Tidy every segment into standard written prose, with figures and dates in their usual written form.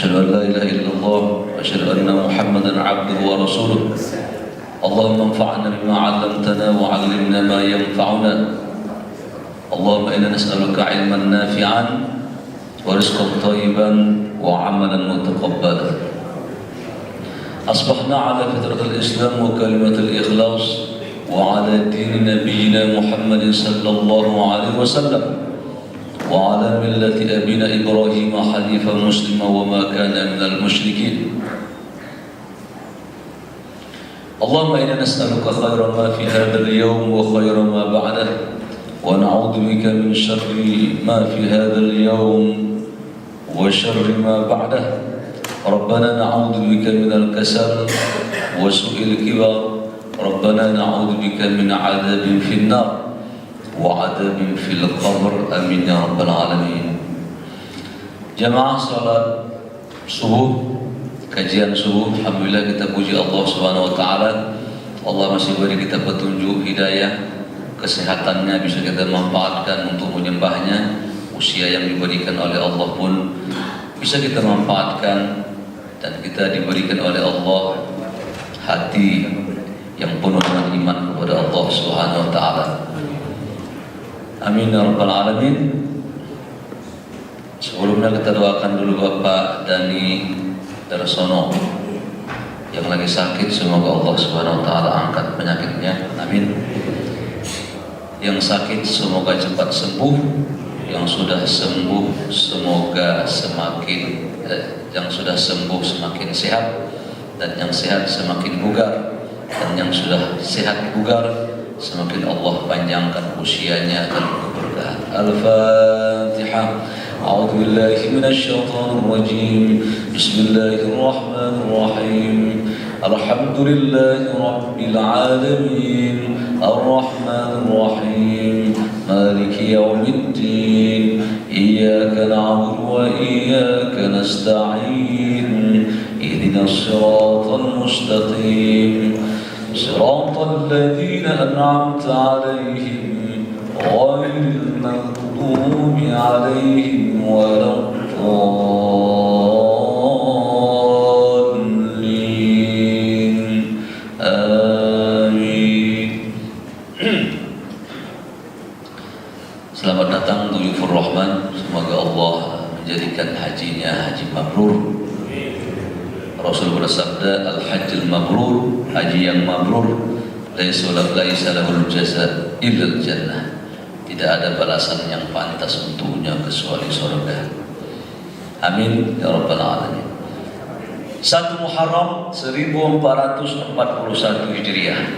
أشهد أن لا إله إلا الله وأشهد أن محمدا عبده ورسوله. اللهم انفعنا بما علمتنا وعلمنا ما ينفعنا. اللهم إنا نسألك علما نافعا ورزقا طيبا وعملا متقبلا. أصبحنا على فطرة الإسلام وكلمة الإخلاص وعلى دين نبينا محمد صلى الله عليه وسلم وعلى ملة أبينا إبراهيم حنيفا مسلما وما كان من المشركين. اللهم إنا نسألك خير ما في هذا اليوم وخير ما بعده ونعوذ بك من شر ما في هذا اليوم وشر ما بعده. ربنا نعوذ بك من الكسل وسوء الكبر. ربنا نعوذ بك من عذاب في النار وعذاب في القبر. Amin ya rabbal alamin. Jamaah salat subuh, kajian subuh, alhamdulillah kita puji Allah Subhanahu wa taala. Allah masih beri kita petunjuk, hidayah, kesehatannya bisa kita manfaatkan untuk menyembahnya. Usia yang diberikan oleh Allah pun bisa kita manfaatkan, dan kita diberikan oleh Allah hati yang penuh dengan iman kepada Allah Subhanahu wa taala. Amin ya rabbal alamin. Sebelumnya kita doakan dulu Bapak Dani Darsono yang lagi sakit, semoga Allah Subhanahu wa taala angkat penyakitnya. Amin. Yang sakit semoga cepat sembuh, yang sudah sembuh semoga yang sudah sembuh semakin sehat, dan yang sehat semakin bugar, dan yang sudah sehat bugar semakin Allah panjangkan usianya dan keberkahan. Al-Fatihah. A'udzu billahi minasyaitonir rajim. Bismillahirrahmanirrahim. Alhamdulillahi rabbil alamin. Ar-Rahmanir Rahim. Maliki yaumiddin. Iyyaka na'budu wa iyyaka nasta'in. Ihdinas siratal mustaqim. صراط الذين أنعمت عليهم غير المغضوب عليهم ولا الضالين. آمين. Selamat datang Duyufur Rahman. Semoga Allah menjadikan hajinya haji mabrur. Rasul bersabda, al-hajjul mabrur, haji yang mabrur, laisa lahul jaza illal jannah. Tidak ada balasan yang pantas untuknya kecuali surga. Amin ya rabbal alamin. 1 Muharram 1441 Hijriah.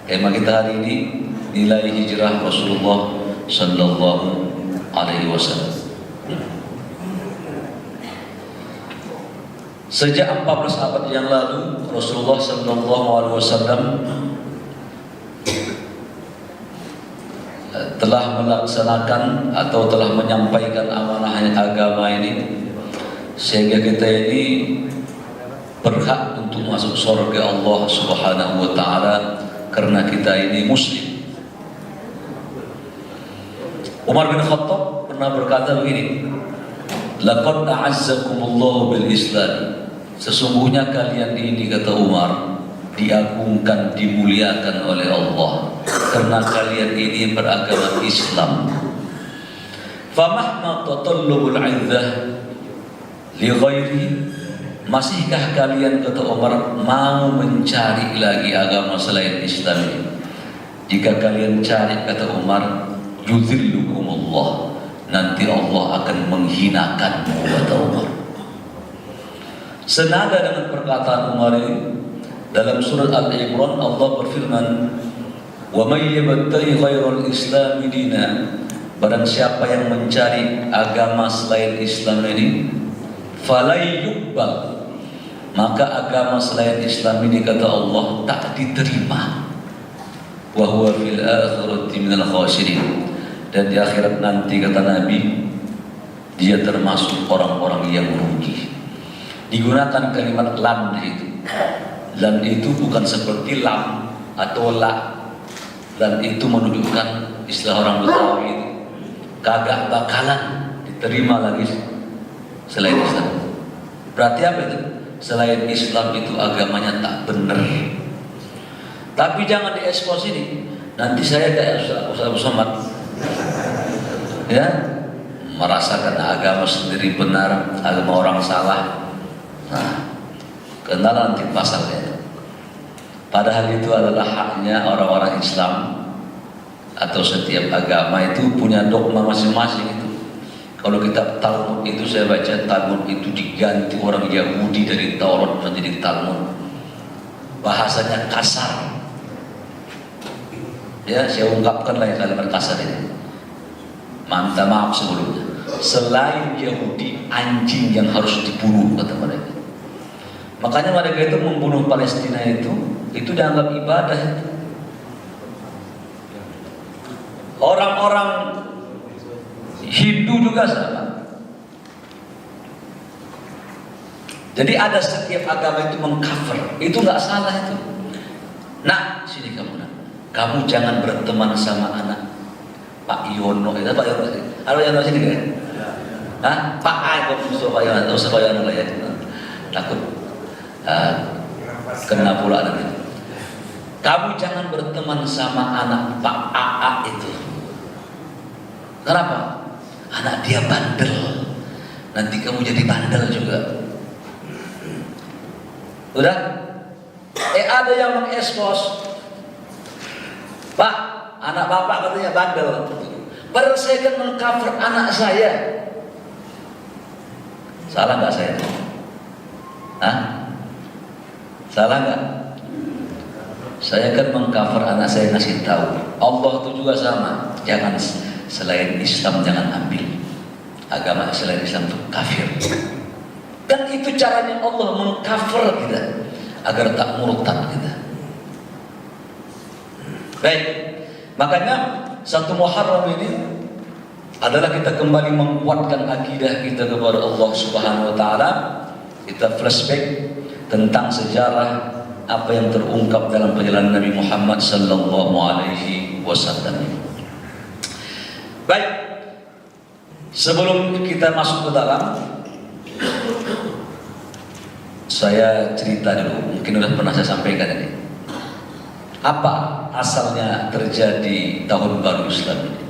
Tema kita hari ini nilai hijrah Rasulullah sallallahu alaihi wasallam. Sejak 14 abad yang lalu Rasulullah sallallahu alaihi wasallam telah melaksanakan atau telah menyampaikan amanah agama ini, sehingga kita ini berhak untuk masuk surga Allah Subhanahu wa taala karena kita ini muslim. Umar bin Khattab pernah berkata begini, laqad a'azzakumullahu bil Islam. Sesungguhnya kalian ini, kata Umar, diagungkan, dimuliakan oleh Allah karena kalian ini beragama Islam. Famahma tatallubul 'izzah li ghairi, masihkah kalian, kata Umar, mau mencari lagi agama selain Islam ini? Jika kalian cari, kata Umar, yudhillukumullah, nanti Allah akan menghinakanmu, kata Umar. Senada dengan perkataan Umar ini, dalam surat Al-Imran Allah berfirman, wa may yabtaghi ghairal islami dina, barang siapa yang mencari agama selain Islam ini, falai yuqbal, maka agama selain Islam ini, kata Allah, tak diterima. Wa huwa fil akhirati minal khasirin, dan di akhirat nanti, kata Nabi, dia termasuk orang-orang yang merugi. Digunakan kalimat lan di situ. Lan itu bukan seperti lam atau la. Lan itu menunjukkan istilah orang Betawi itu, kagak bakalan terima lagi selain Islam. Berarti apa itu? Selain Islam itu agamanya tak benar. Tapi jangan diekspos ini. Nanti saya kayak Ustaz Somad, ya, merasakan agama sendiri benar, agama orang salah. Nah, kenal nanti pasalnya. Padahal itu adalah haknya orang-orang Islam atau setiap agama itu punya dogma masing-masing itu. Kalau kitab Talmud itu saya baca, Talmud itu diganti orang Yahudi dari Taurat menjadi Talmud. Bahasanya kasar. Ya, saya ungkapkan lagi kalimat kasar ini. Minta maaf sebelumnya. Selain Yahudi, anjing yang harus dibunuh kata mereka. Makanya mereka itu membunuh Palestina itu dianggap ibadah. Orang-orang Hindu juga sama. Jadi ada setiap agama itu mengcover, itu nggak salah itu. Nah, sini kamu nak. Kamu jangan berteman sama anak Pak Yono, itu Pak Yono sih. Halo Yono sini kan? Hah? Pak Yono, Pak Yono, Pak Yono lah ya. Takut kena pula nanti. Kamu jangan berteman sama anak Pak AA itu. Kenapa? Anak dia bandel. Nanti kamu jadi bandel juga. Udah? Ada yang mengekspos. Pak, anak bapak katanya bandel. Padahal saya kan mengcover anak saya. Salah nggak saya? Hah? Salah nggak? Saya kan mengcover anak saya, ngasih tahu. Allah itu juga sama. Jangan selain Islam jangan ambil. Agama selain Islam itu kafir. Dan itu caranya Allah mengcover kita agar tak murtad kita. Baik, makanya satu Muharram ini adalah kita kembali menguatkan akidah kita kepada Allah Subhanahu Wa Taala. Kita flashback tentang sejarah apa yang terungkap dalam perjalanan Nabi Muhammad Sallallahu Alaihi Wasallam. Baik, sebelum kita masuk ke dalam, saya cerita dulu. Mungkin sudah pernah saya sampaikan ini. Apa asalnya terjadi tahun baru Islam ini?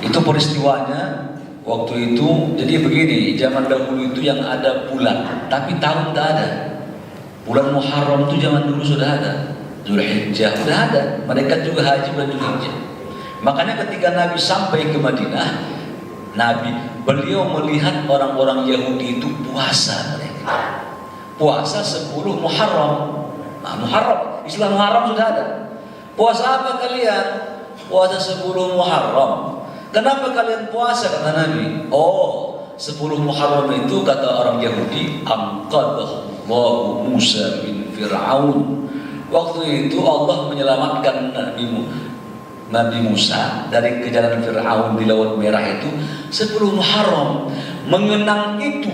Itu peristiwanya waktu itu. Jadi begini, zaman dahulu itu yang ada bulan, tapi tahun tak ada. Bulan Muharram itu zaman dulu sudah ada. Zulhijjah sudah ada. Mereka juga haji bulan Zulhijjah. Makanya ketika Nabi sampai ke Madinah, beliau melihat orang-orang Yahudi itu puasa mereka. Puasa 10 Muharram. Nah, Muharram, Islam Muharram sudah ada. Puasa apa kalian? Puasa 10 Muharram. Kenapa kalian puasa kata Nabi? Oh, 10 Muharram itu kata orang Yahudi, Anqadallahu Musa bin Fir'aun. Waktu itu Allah menyelamatkan Nabi Musa dari kejaran Fir'aun di Laut Merah itu 10 Muharram. Mengenang itu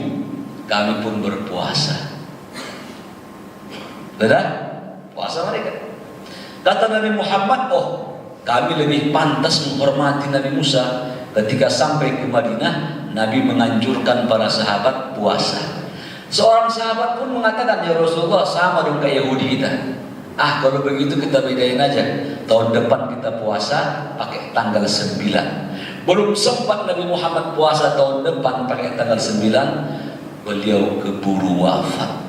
kami pun berpuasa. Benar? Puasa mereka. Kata Nabi Muhammad, oh, kami lebih pantas menghormati Nabi Musa. Ketika sampai ke Madinah, Nabi menganjurkan para sahabat puasa. Seorang sahabat pun mengatakan, ya Rasulullah, sama dong kayak Yahudi kita. Kalau begitu kita bedain aja. Tahun depan kita puasa pakai tanggal 9. Belum sempat Nabi Muhammad puasa tahun depan pakai tanggal 9, beliau keburu wafat.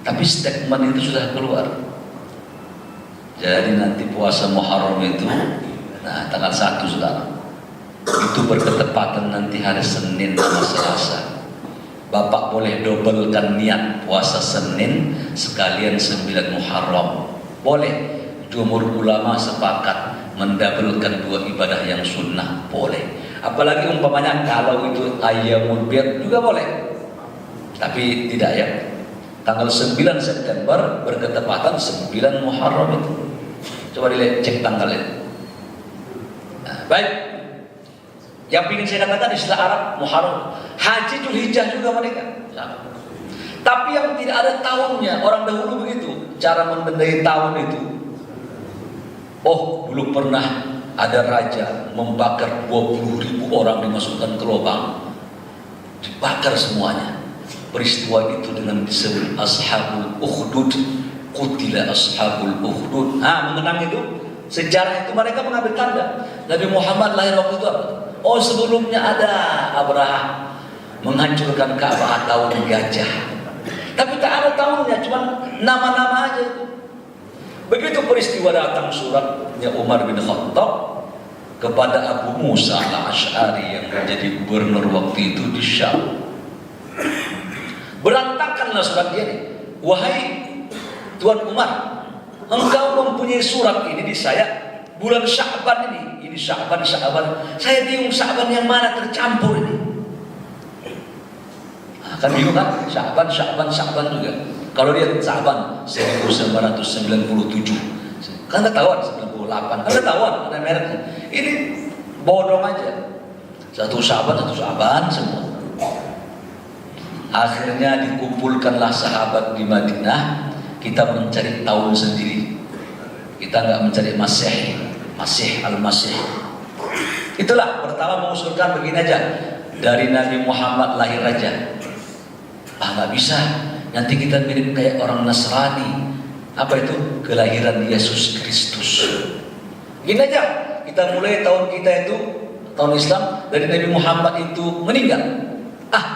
Tapi statement itu sudah keluar. Jadi nanti puasa Muharram itu, nah tanggal 1 saudara, itu berketepatan nanti hari Senin sama Selasa. Bapak boleh dobelkan niat puasa Senin sekalian 9 Muharram. Boleh. Jumhur ulama sepakat mendabelkan 2 ibadah yang sunnah. Boleh. Apalagi umpamanya kalau itu ayyamul bid juga boleh. Tapi tidak ya. Tanggal 9 September berketepatan 9 Muharram itu. Coba dilihat, cek tanggalnya. Nah, baik. Yang ingin saya katakan istilah Arab Muharram, Haji Dzulhijjah juga mereka. Tapi yang tidak ada tahunnya, orang dahulu begitu cara menandai tahun itu. Oh, dulu pernah ada raja membakar 20.000 orang dimasukkan ke lubang, dibakar semuanya. Peristiwa itu dengan disebut Ashabul Ukhdud, qutila Ashabul Ukhdud. Mengenang itu, sejarah itu mereka mengambil tanda Nabi Muhammad lahir waktu itu apa? Oh, sebelumnya ada Abraha menghancurkan Ka'bah tahun gajah, tapi tak ada tahunnya, cuma nama-nama aja itu. Begitu peristiwa datang suratnya Umar bin Khattab kepada Abu Musa al-Ash'ari yang menjadi gubernur waktu itu di Syam. Berantakanlah surat dia nih. Wahai Tuan Umar, engkau mempunyai surat ini di saya bulan Sya'ban ini. Ini Sya'ban. Saya bingung Sya'ban yang mana tercampur ini. Kan bingung kan? Sya'ban juga. Kalau dia Sya'ban 1997, kan ketahuan 98, kan ketahuan ada mereknya. Ini bodong aja. Satu Sya'ban semua. Akhirnya dikumpulkanlah sahabat di Madinah. Kita mencari tahun sendiri. Kita nggak mencari Masih al-Masih. Itulah pertama mengusulkan begini aja. Dari Nabi Muhammad lahir aja. Nggak bisa. Nanti kita mirip kayak orang Nasrani. Apa itu? Kelahiran Yesus Kristus. Gini aja. Kita mulai tahun kita itu, tahun Islam, dari Nabi Muhammad itu meninggal.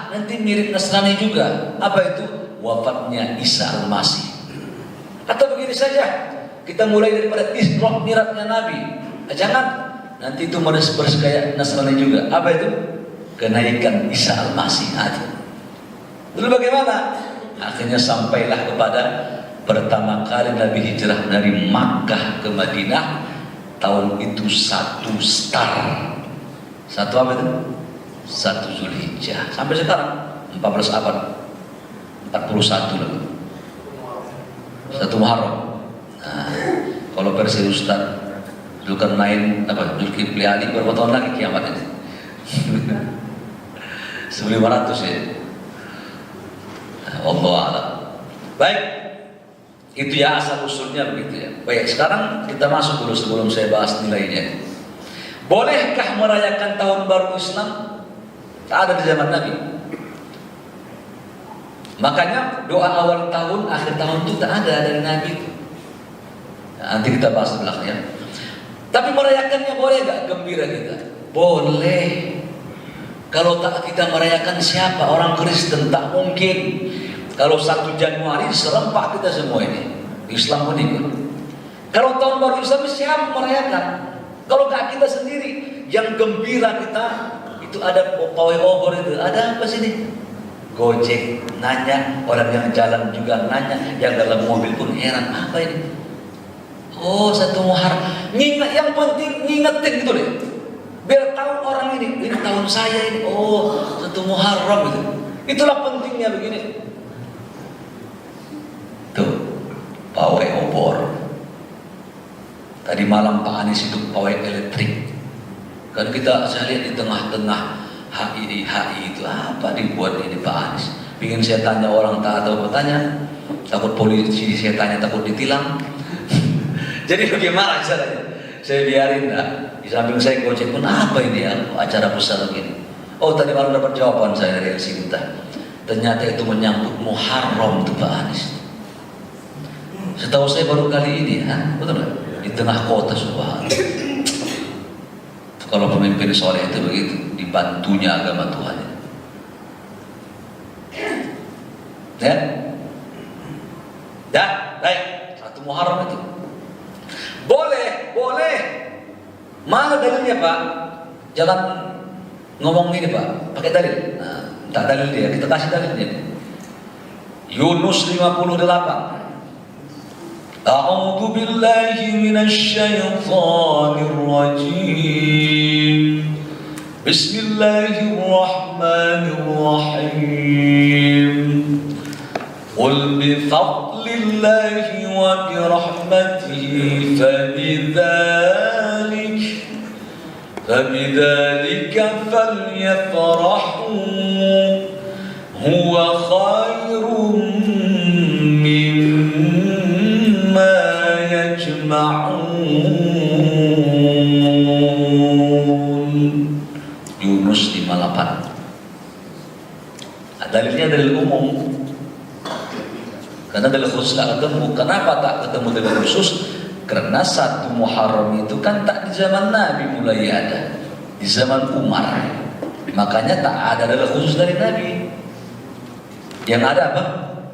Nanti mirip Nasrani juga. Apa itu? Wafatnya Isa al-Masih. Atau begini saja, kita mulai daripada Isra Mi'rajnya Nabi. Jangan, nanti itu meres-meres kayak Nasrani juga. Apa itu? Kenaikan Isa al-Masih. Lalu bagaimana? Akhirnya sampailah kepada pertama kali Nabi hijrah dari Makkah ke Madinah. Tahun itu 1 Star. Satu apa itu? 1 Zulhijjah. Sampai sekarang 14 abad 41 lagi. 1 Muharram. Kalau versi Ustaz dulu kan main Zulkifli Ali, berapa tahun lagi kiamat ini? 1500 ya. Allah a'lam. Baik, itu ya asal usulnya begitu ya. Baik, sekarang kita masuk dulu sebelum saya bahas nilainya. Bolehkah merayakan tahun baru Islam? Tak ada di zaman Nabi. Makanya doa awal tahun, akhir tahun itu tak ada dari Nabi itu. Nanti kita bahas di belakang ya. Tapi merayakannya boleh gak gembira kita? Boleh. Kalau tak kita merayakan siapa? Orang Kristen tak mungkin. Kalau 1 Januari serempak kita semua ini. Islam pun ikut. Kalau tahun baru Islam siapa merayakan? Kalau gak kita sendiri. Yang gembira kita, itu ada pawai obor itu. Ada apa sini? Gojek nanya, orang yang jalan juga nanya, yang dalam mobil pun heran, apa ini? Oh, 1 Muharram. Ngingat, yang penting ngingetin gitu deh. Biar tahu orang ini tahun saya ini. Oh, 1 Muharram itu. Itulah pentingnya begini. Tuh, pawai obor. Tadi malam Pak Anies itu pawai elektrik. Kan saya lihat di tengah-tengah HI itu apa dibuat ini Pak Anies. Pingin saya tanya orang tak tahu bertanya, takut polisi saya tanya takut ditilang. Jadi bagaimana caranya? Saya biarin dah. Di samping saya Gojek pun apa ini ya acara besar begini. Oh tadi malam dapat jawaban saya dari Sinta. Ternyata itu menyangkut Muharram tuh Pak Anies. Setahu saya baru kali ini betul nggak? Di tengah kota subhanallah. Kalau pemimpin soleh itu begitu, dibantunya agama Tuhan. Ya? Ya, baik. 1 Muharram itu. Boleh. Mana dalilnya Pak? Jangan ngomong ini Pak, pakai dalil. Tak dalil dia, kita kasih dalilnya. Yunus 58. A'udzu billahi minasy syaithanir rajim. Bismillahirrahmanirrahim. Qul bi fadlillahi wa bi rahmatihi fabidhalika falyafrahu huwa khairum mimma yajma'un. Yunus 58. Dalilnya dalil umum. Karena dalil khusus tak ketemu. Kenapa tak ketemu dalil khusus? Karena 1 Muharram itu kan tak di zaman Nabi mulai ada, di zaman Umar. Makanya tak ada dalil khusus dari Nabi. Yang ada apa?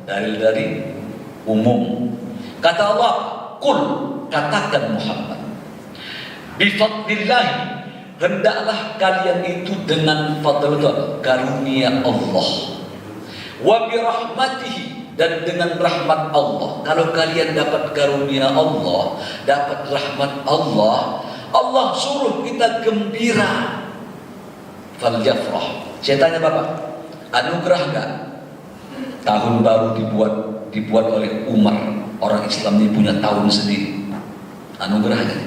Dalil dari umum. Kata Allah, "Qul," katakan Muhammad, "Bifadlillah," hendaklah kalian itu dengan fadl karunia Allah, wa birahmatihi, dan dengan rahmat Allah. Kalau kalian dapat karunia Allah, dapat rahmat Allah, Allah suruh kita gembira. Falyafrah. Saya tanya Bapak, anugerah enggak? Tahun baru dibuat oleh Umar, orang Islam ini punya tahun sendiri. Anugerah enggak?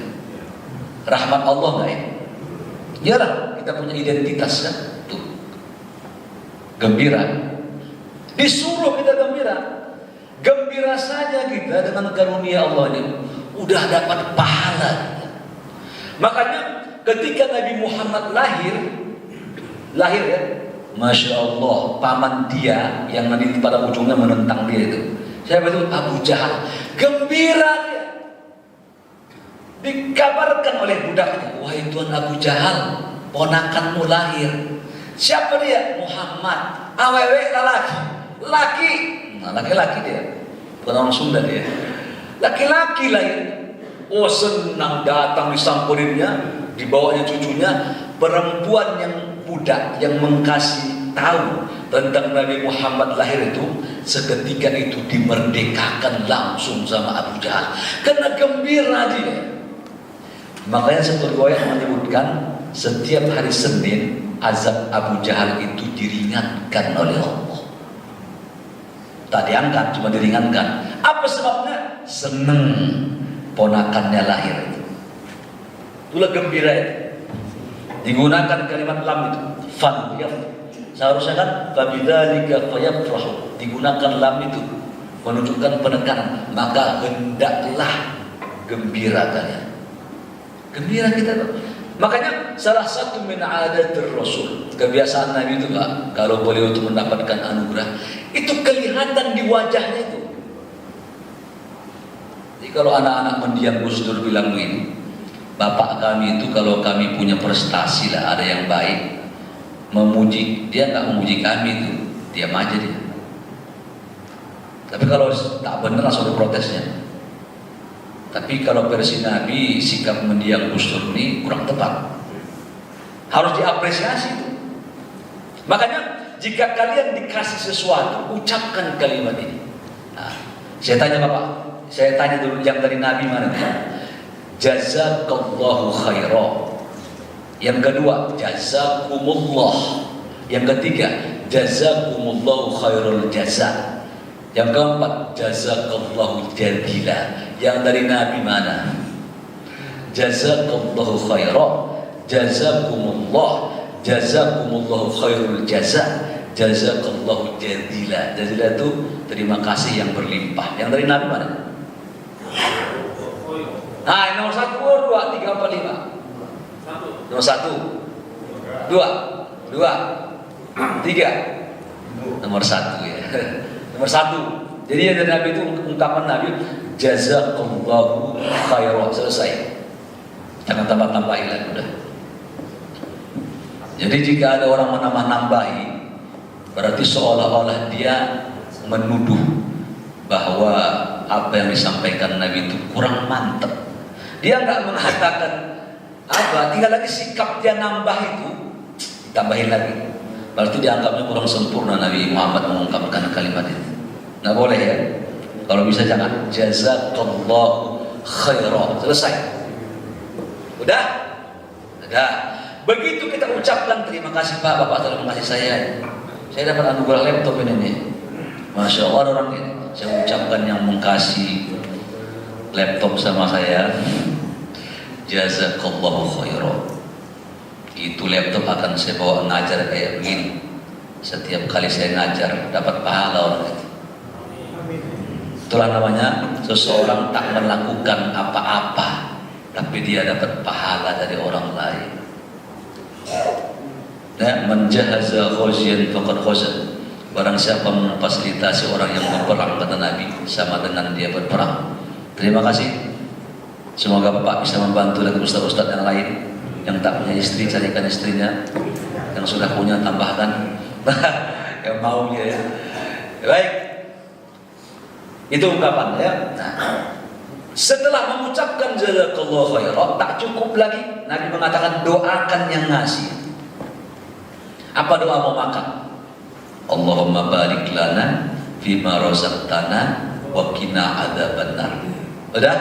Rahmat Allah enggak ya? Iyalah, kita punya identitas kan? Tuh. Gembira. Disuruh kita gembira. Gembira saja kita dengan karunia Allah ini, udah dapat pahala. Makanya ketika Nabi Muhammad lahir ya, Masya Allah, paman dia yang nanti pada ujungnya menentang dia itu, siapa itu? Abu Jahal. Gembira dia. Dikabarkan oleh budaknya, wahai Tuan Abu Jahal, ponakanmu lahir. Siapa dia? Muhammad. Awewe laki. Nah, laki-laki dia, bukan orang Sunda dia. Laki-laki lahir. Oh, senang datang disampurinnya, dibawanya cucunya, perempuan yang budak yang mengkasih tahu tentang Nabi Muhammad lahir itu, seketika itu dimerdekakan langsung sama Abu Jahal. Karena gembira dia. Makanya satu riwayat menyebutkan setiap hari Senin azab Abu Jahal itu diringankan oleh Allah. Tak diangkat, cuma diringankan. Apa sebabnya? Senang ponakannya lahir itu. Itulah gembira itu. Digunakan kalimat lam itu, falyaf. Seharusnya kan fabidzalika fayafrahu. Digunakan lam itu menunjukkan penekanan, maka hendaklah gembira kalian. Gembira kita. Makanya salah satu min adatir Rasul, kebiasaan Nabi itu Pak, kalau beliau itu mendapatkan anugerah, itu kelihatan di wajahnya itu. Jadi kalau anak-anak mendiang Gus Dur bilang begini, Bapak kami itu kalau kami punya prestasi lah, ada yang baik, memuji, dia nggak memuji kami itu, diam aja dia. Tapi kalau tak benar langsung ada protesnya. Tapi kalau versi Nabi, sikap mendiang Gus Dur ini kurang tepat. Harus diapresiasi itu. Makanya jika kalian dikasih sesuatu, ucapkan kalimat ini. Nah, saya tanya Bapak, saya tanya dulu yang dari Nabi mana? Jazakallahu khairan. Yang kedua, jazakumullah. Yang ketiga, jazakumullahu khairul jaza. Yang keempat, jazakallahu jadila. Yang dari Nabi mana? Jazakallahu khairan, jazakumullah, jazakumullahu khairul jaza, jazakallahu jadila. Jadila itu terima kasih yang berlimpah. Yang dari Nabi mana? Nah, nomor 1, 2, 3, 4, 5. Nomor 1, 2, 3. Nomor 1 ya. Nomor 1. Jadi yang dari Nabi itu ungkapan Nabi, jazakallahu khairan, selesai. Jangan tambah-tambahin lagi udah. Jadi jika ada orang menambah-nambahi, berarti seolah-olah dia menuduh bahwa apa yang disampaikan Nabi itu kurang mantap. Dia nggak mengatakan apa, tinggal lagi sikap dia nambah itu, ditambahin lagi. Berarti dianggapnya kurang sempurna Nabi Muhammad mengungkapkan kalimat itu. Nggak boleh ya. Kalau bisa jangan. Jazakallahu khairan. Selesai. Udah? Udah. Begitu kita ucapkan, terima kasih Pak, Bapak telah mengasihi saya. Saya dapat anugerah laptop ini nih. Masya Allah orang ini. Saya ucapkan yang mengkasih laptop sama saya, jazakallahu khairan. Itu laptop akan saya bawa ngajar kayak begini. Setiap kali saya ngajar dapat pahala orang itu. Itulah namanya seseorang tak melakukan apa-apa tapi dia dapat pahala dari orang lain. Ya, man jahaza ghaziyan faqad ghaza. Barang siapa memfasilitasi orang yang berperang, kata Nabi, sama dengan dia berperang. Terima kasih. Semoga Bapak bisa membantu dengan ustaz-ustaz yang lain yang tak punya istri, carikan istrinya. Yang sudah punya, tambahkan. Yang maunya ya. Baik. Itu ungkapan ya. Nah, setelah mengucapkan jazakallahu khairan, tak cukup lagi. Nabi mengatakan doakan yang ngasih. Apa doa mau makan? Allahumma barik lana fima razaqtana wa qina adzabannar. Udah?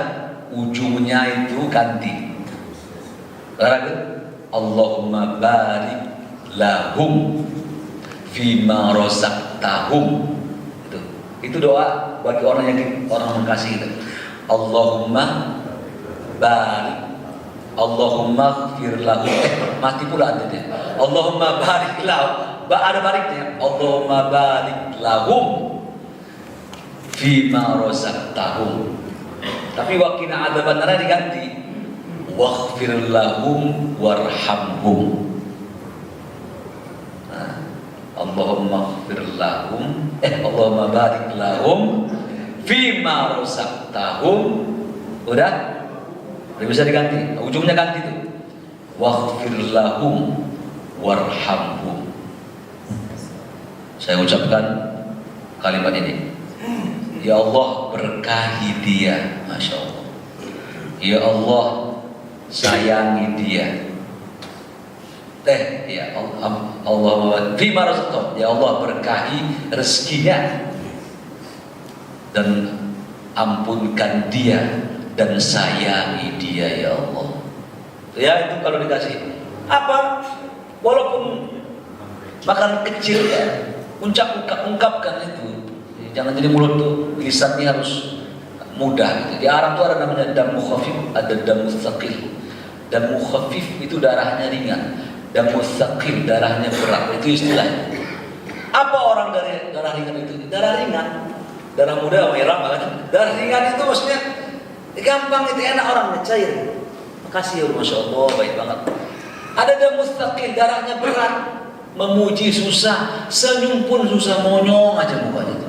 Ujungnya itu ganti. Allahumma barik lahum fima razaqtahum. Itu doa bagi orang yang orang mengasihi itu. Allahumma barik, Allahumma gfir lahu. Mati pula dia. Allahumma barik lahu. Ada bariknya. Allahumma barik lahum fima razaqtahum. Tapi waqina adzabannar diganti. Waghfir lahum warhamhum. Allahumma gfir lahum, Allahumma barik lahum fima razaqtahum. Udah? Udah bisa diganti. Ujungnya ganti tuh. Waghfir lahum warhamhum. Saya ucapkan kalimat ini. Ya Allah, berkahi dia. Masya Allah. Ya Allah, sayangi dia. Ya Allah, fima razaqtahum. Ya Allah, berkahi rezekinya dan ampunkan dia dan sayangi dia ya Allah. Ya, itu kalau dikasih apa, walaupun makan kecil ya, ungkapkan itu. Jangan jadi mulut tuh, lisannya harus mudah gitu. Di Arab tuh ada namanya damu khafif, ada damu tsaqil. Damu khafif itu darahnya ringan, damu tsaqil darahnya berat. Itu istilahnya. Apa orang dari darah ringan itu? Darah ringan, darah muda merah kan. Darah ringan itu maksudnya gampang, itu enak orangnya, cair. Makasih ya, Masya Allah, baik banget. Ada damu tsaqil, darahnya berat, memuji susah, senyum pun susah, monyong aja mukanya itu.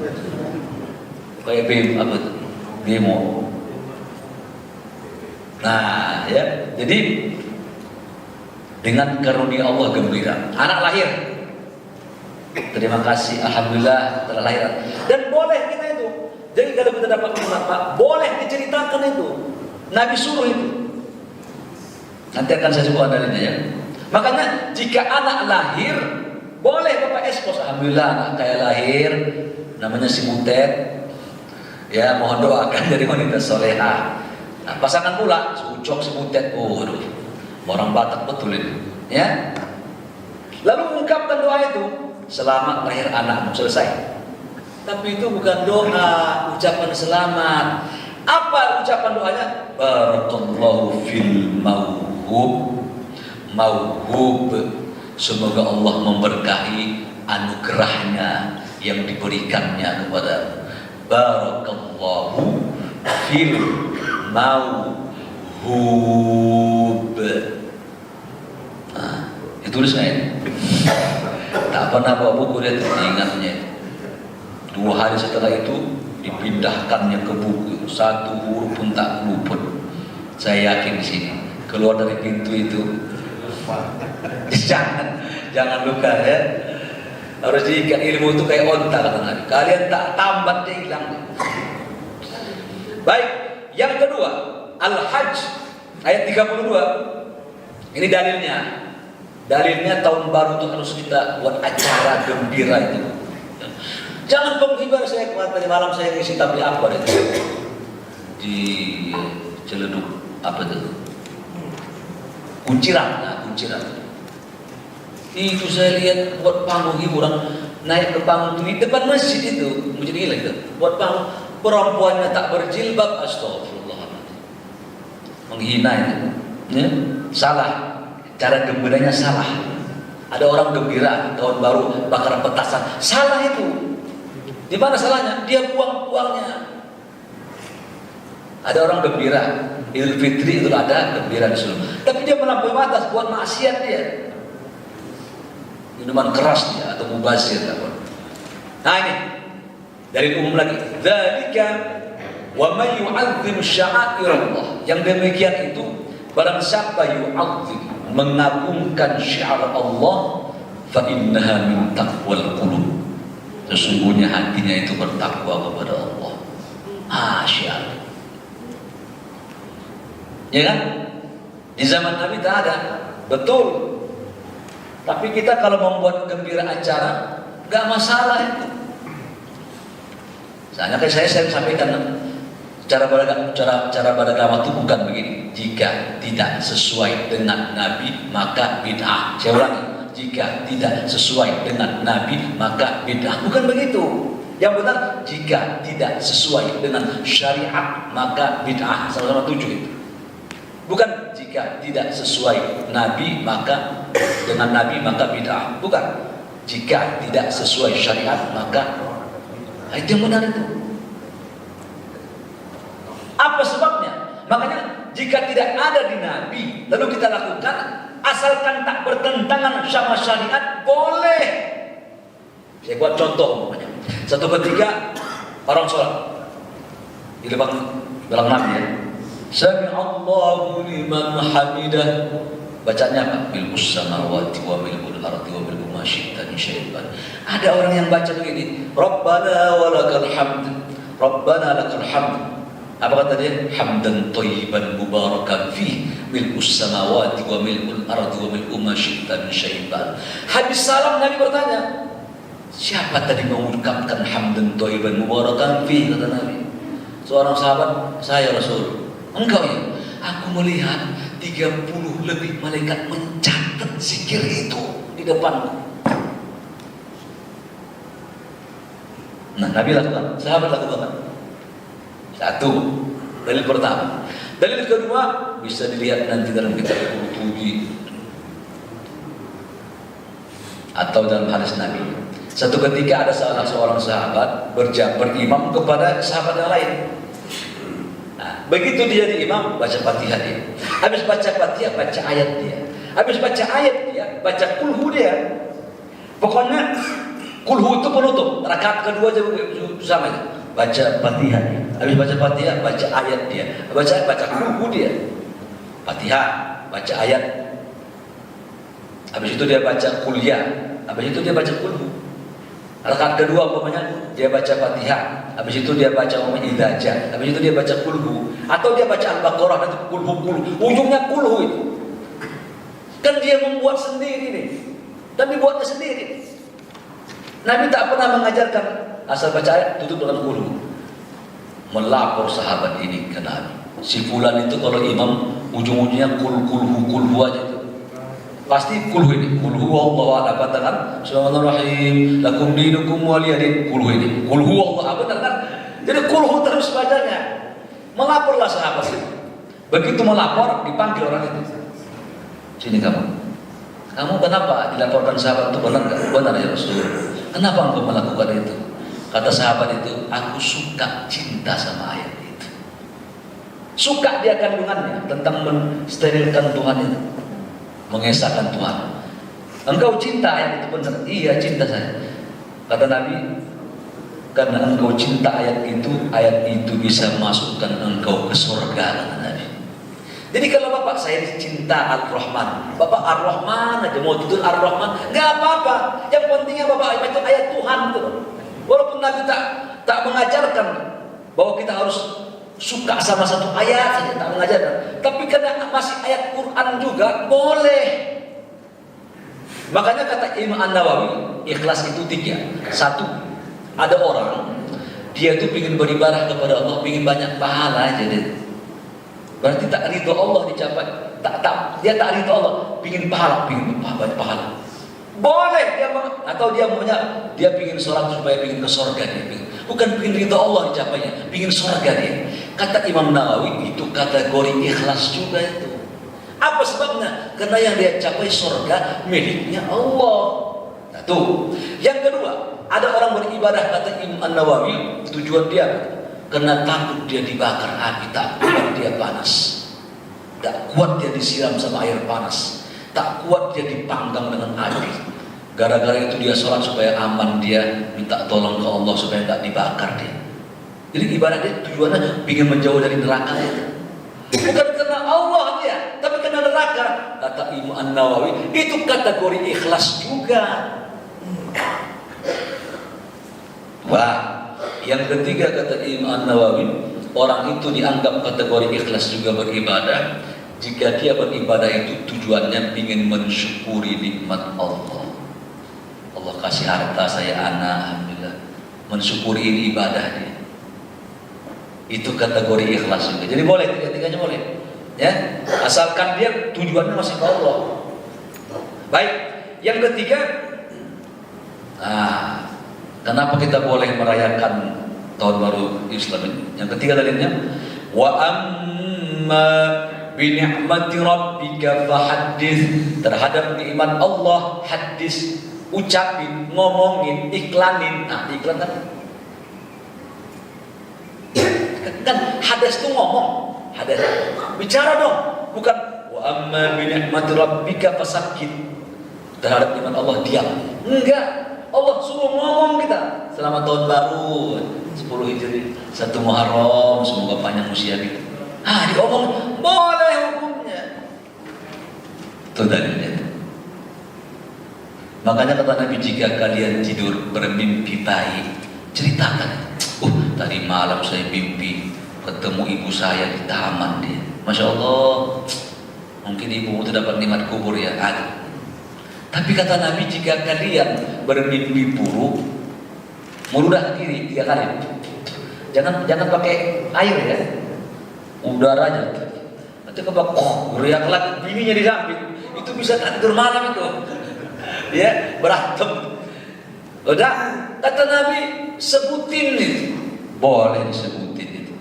Kayak demo. Nah, ya, jadi dengan karunia Allah gembira. Anak lahir, terima kasih, alhamdulillah telah lahir. Dan boleh kita itu. Jadi kalau kita dapat apa, boleh diceritakan itu. Nabi suruh itu. Nanti akan saya sebut dalilnya ya. Makanya jika anak lahir, boleh Bapak ekspos. Alhamdulillah anak saya lahir, namanya si Butet. Ya, mohon doakan dari wanita solehah. Nah, pasangan pula, Ucok si Butet. Oh, aduh, orang Batak betul ini. Ya. Lalu mengungkapkan doa itu, selamat lahir anakmu, selesai. Tapi itu bukan doa, ucapan selamat. Apa ucapan doanya? Barakallahu fil mauhub. Mauhub, semoga Allah memberkahi anugerahnya yang diberikannya kepada. Barakallahu fil mauhub. Nah, ditulis nggak ini? Tak pernah bawa buku dia ingatnya. 2 hari setelah itu dipindahkannya ke buku, 1 huruf pun tak luput. Saya yakin di sini keluar dari pintu itu jangan luka ya. Harus diikat, ilmu itu kayak onta kata Nabi. Kalian tak tambat dia hilang. Baik, yang kedua Al-Hajj ayat 32. Ini dalilnya. Dalilnya tahun baru itu harus kita buat acara gembira itu. Jangan penghibar. Saya tadi malam saya ngisi tabligh akbar itu di Ciledug, apa itu? Kunciran, nah Kunciran. Itu saya lihat buat panggung hiburan, naik ke panggung di depan masjid itu, masjid gila itu. Buat panggung, perempuannya tak berjilbab, astagfirullahaladzim. Menghina itu, ya? Salah. Cara gembiranya salah. Ada orang gembira tahun baru bakar petasan, salah itu. Di mana salahnya? Dia buang uangnya. Ada orang gembira Idul Fitri itu ada gembira di seluruh. Tapi dia melampaui batas buat maksiat dia. Minuman keras dia atau mubazir apa. Nah ini dari umum lagi. Dzalika wa may yu'azzim sya'airallah. Yang demikian itu barang siapa yu'azzim mengagungkan syiar Allah fa innaha min taqwal qulub. Sesungguhnya hatinya itu bertakwa kepada Allah. Syiar. Ya kan? Di zaman Nabi tak ada. Betul. Tapi kita kalau membuat gembira acara, gak masalah itu. Misalnya kayak saya sampaikan cara beragama itu bukan begini. Jika tidak sesuai dengan Nabi maka bid'ah. Saya ulangi, jika tidak sesuai dengan Nabi maka bid'ah. Bukan begitu. Yang benar, jika tidak sesuai dengan syariat maka bid'ah. Sama-sama 7 itu. Bukan jika tidak sesuai Nabi maka dengan Nabi maka bid'ah. Bukan. Jika tidak sesuai syariat maka itu yang benar itu. Apa sebabnya? Makanya jika tidak ada di Nabi lalu kita lakukan, asalkan tak bertentangan sama syariat, boleh. Saya buat contoh umpamanya. Satu ketika orang sholat di depan belakang Nabi ya. Sami Allahu liman hamidah. Bacanya apa? Milkus samawati wa milkul ardi wa milku ma syi'ta min syai'in. Ada orang yang baca begini, Rabbana walakal hamd. Rabbana lakal hamd. Apa kata dia? Hamdan thayyiban mubarakan fih, milkus samawati wa milkul ardi wa milku ma syi'ta min syai'in. Habis salam Nabi bertanya, siapa tadi mengucapkan hamdan thayyiban mubarakan fih? Kata Nabi. Seorang sahabat, saya Rasul. Engkau ya? Aku melihat 30 lebih malaikat mencatat zikir itu di depanku. Nah, Nabi lakukan, sahabat lakukan. Satu, dalil pertama. Dalil kedua bisa dilihat nanti dalam kitab Qurtubi atau dalam hadis Nabi. Satu ketika ada salah seorang sahabat berimam kepada sahabat yang lain. Nah, begitu dia jadi imam, baca Fatihah dia. Habis baca Fatihah, baca ayat dia. Habis baca ayat dia, baca kulhu dia. Pokoknya kulhu itu penutup. Rakaat kedua juga sama itu. Baca Fatihah dia. Habis baca Fatihah, baca ayat dia. Baca kulhu dia. Fatihah, baca ayat. Habis itu dia baca kuliah. Habis itu dia baca kulhu. Rakaat kedua umpamanya dia baca Fatihah, habis itu dia baca Idza Ja, habis itu dia baca kulhu, atau dia baca Al-Baqarah nanti kulhu, ujungnya kulhu itu. Kan dia membuat sendiri nih, dan dibuatnya sendiri. Nabi tak pernah mengajarkan asal baca ayat tutup dengan kulhu. Melapor sahabat ini ke Nabi. Si fulan itu kalau imam ujung-ujungnya kulhu aja itu. Pasti kulhu ini, kulhu Allah ada katakan Bismillahirrahmanirrahim, lakum dinukum waliyadin, kulhu ini, kulhu Allah benar kan? Jadi kulhu terus bacanya. Melaporlah sahabat itu. Begitu melapor dipanggil orang itu. Sini kamu kenapa dilaporkan sahabat itu benar nggak? Benar ya Rasul. Kenapa engkau melakukan itu? Kata sahabat itu, aku suka cinta sama ayat itu. Suka dia kandungannya tentang mensterilkan Tuhan itu. Mengesahkan Tuhan. Engkau cinta ayat itu benar? Iya, cinta saya. Kata Nabi, karena engkau cinta ayat itu bisa masukkan engkau ke surga, kata Nabi. Jadi kalau bapak saya cinta Ar-Rahman, bapak Ar-Rahman aja mau tidur Ar-Rahman, nggak apa-apa. Yang pentingnya bapak itu ayat Tuhan itu. Walaupun Nabi tak mengajarkan bahwa kita harus suka sama satu ayat saja, tak mengajarkan. Tapi karena masih ayat Quran juga boleh. Makanya kata Imam An-Nawawi, ikhlas itu 3. 1, ada orang dia itu ingin beribadah kepada Allah, ingin banyak pahala aja dia. Berarti tak ridho Allah dicapai. Dia tak ridho Allah, ingin pahala, ingin banyak pahala. Boleh dia atau dia maunya dia ingin sholat supaya ingin ke surga dia. Bukan ingin ridho Allah dicapainya, ingin surga dia. Kata Imam Nawawi itu kategori ikhlas juga itu. Apa sebabnya? Karena yang dia capai surga miliknya Allah. Satu. Yang kedua, ada orang beribadah kata Imam Nawawi tujuan dia karena takut dia dibakar api, takut dia panas. Tak kuat dia disiram sama air panas, tak kuat dia dipanggang dengan api. Gara-gara itu dia sholat supaya aman, dia minta tolong ke Allah supaya nggak dibakar dia. Jadi ibarat dia tujuannya ingin menjauh dari neraka itu. Bukan karena Allah dia, tapi karena neraka. Kata Imam An-Nawawi, itu kategori ikhlas juga. Wah, yang ketiga kata Imam An-Nawawi, orang itu dianggap kategori ikhlas juga beribadah jika dia beribadah itu tujuannya ingin mensyukuri nikmat Allah. Allah kasih harta saya anak, alhamdulillah, mensyukuri ini ibadah dia. Itu kategori ikhlas juga. Jadi boleh, tiga-tiganya boleh. Ya, asalkan dia tujuannya masih ke Allah. Baik, yang ketiga, kenapa kita boleh merayakan tahun baru Islam ini? Yang ketiga dalilnya, wa amma bi ni'mati rabbika fahaddits. Terhadap nikmat Allah hadis, ucapin, ngomongin, iklanin. Nah, iklan kan hadas itu ngomong, hadas bicara dong, bukan wa amma bi ni'mati rabbika fasakkit. Terhadap nikmat Allah diam. Enggak, Allah suruh ngomong kita. Selamat tahun baru 10 Hijri, 1 Muharram, semoga panjang usia kita. Diomong boleh hukumnya. Itu dalilnya. Makanya kata Nabi, jika kalian tidur bermimpi baik, ceritakan. Tadi malam saya mimpi ketemu ibu saya di taman dia. Masya Allah, mungkin ibumu itu dapat nikmat kubur ya. Ada. Tapi kata Nabi, jika kalian bermimpi buruk, meludah ke kiri 3 kali. Jangan pakai air ya, udaranya. Nanti kebak, riak lagi, bininya di samping. Itu bisa tidur malam itu. Ya, berantem. Udah, kata Nabi, sebutin itu. Boleh disebutin itu.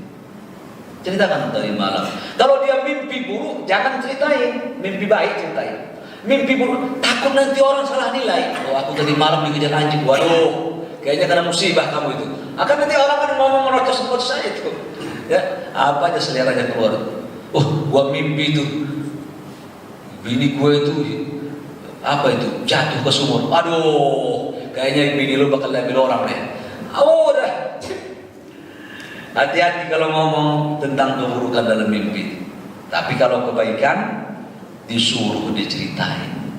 Ceritakan dari malam. Kalau dia mimpi buruk, jangan ceritain. Mimpi baik ceritain. Mimpi buruk, takut nanti orang salah nilai. Aku tadi malam dikejar anjing. Waduh, kayaknya kena musibah kamu itu. Akan nanti orang kan ngomong merocos saya itu. Ya, apa aja seleranya keluar. Gua mimpi itu. Bini gue itu apa itu? Jatuh ke sumur. Aduh, kayaknya bini lu bakal diambil orang deh. Udah. Hati-hati kalau ngomong tentang keburukan dalam mimpi. Tapi kalau kebaikan disuruh diceritain.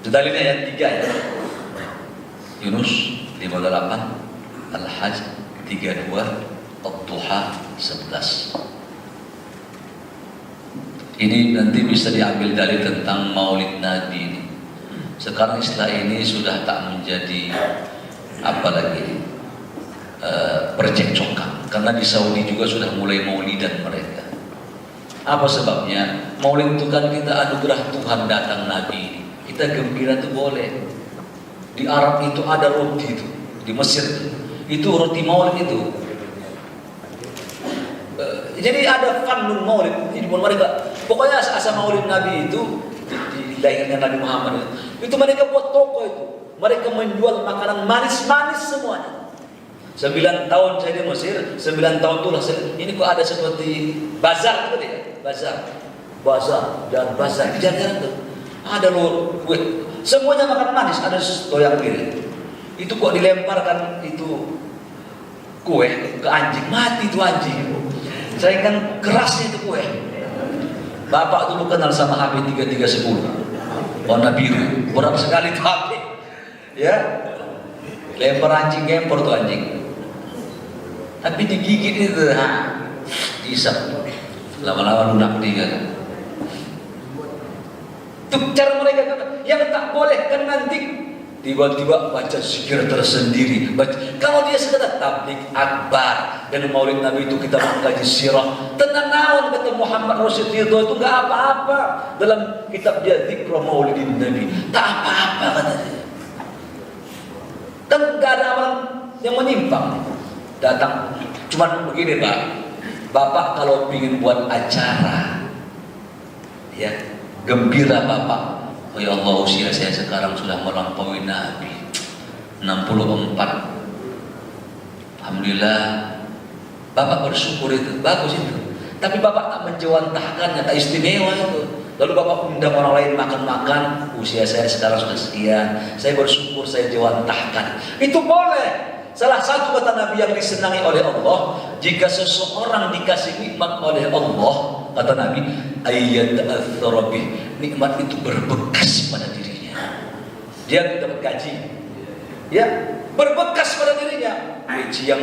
Itu dalilnya yang 3 ya. Yunus 58, Al-Hajj 32, Ad-Duha 11. Ini nanti bisa diambil dalil tentang Maulid Nabi ini. Sekarang istilah ini sudah tak menjadi apa lagi percekcokan, karena di Saudi juga sudah mulai maulidan mereka. Apa sebabnya? Maulid itu kan kita anugerah Tuhan datang Nabi. Kita gembira itu boleh. Di Arab itu ada roti itu, di Mesir itu roti Maulid itu. Jadi ada fandun Maulid. Jadi mereka, pokoknya asal Maulid Nabi itu di lahirnya Nabi Muhammad itu mereka buat toko itu. Mereka menjual makanan manis-manis semuanya. 9 tahun saya di Mesir, 9 tahun itulah ini kok ada seperti bazar gitu ya, bazar dan bazar jalan-jalan tuh. Ada loh kue, semuanya makan manis, ada loyang piring. Itu kok dilemparkan itu kue ke anjing, mati itu anjing. Saya kan kerasnya itu kue. Bapak dulu kenal sama HP 3310 warna biru, berat sekali tuh HP. Ya, lempar anjing, gempor tuh anjing. Tapi digigit itu, isap, lama-lama lunak dia. Itu cara mereka yang tak boleh kan nanti tiba-tiba baca zikir tersendiri. Kalau dia sekedar tabligh akbar dan Maulid Nabi itu kita mengkaji sirah, tenang naon kata Muhammad Rasulullah itu nggak apa-apa dalam kitab dia Dzikra Maulidin Nabi, tak apa-apa katanya. Kan nggak ada amalan yang menyimpang. Datang, cuman begini Pak, Bapak kalau ingin buat acara, ya gembira Bapak, oh ya Allah usia saya sekarang sudah melampaui Nabi 64, Alhamdulillah, Bapak bersyukur itu, bagus itu. Tapi Bapak tak menjawantahkannya, tak istimewa itu. Lalu Bapak undang orang lain makan-makan, usia saya sekarang sudah sekian, saya bersyukur saya jawantahkan. Itu boleh. Salah satu kata Nabi yang disenangi oleh Allah, jika seseorang dikasih nikmat oleh Allah, kata Nabi, ayat al-tharabih, nikmat itu berbekas pada dirinya. Dia dapat gaji, ya, berbekas pada dirinya. Gaji yang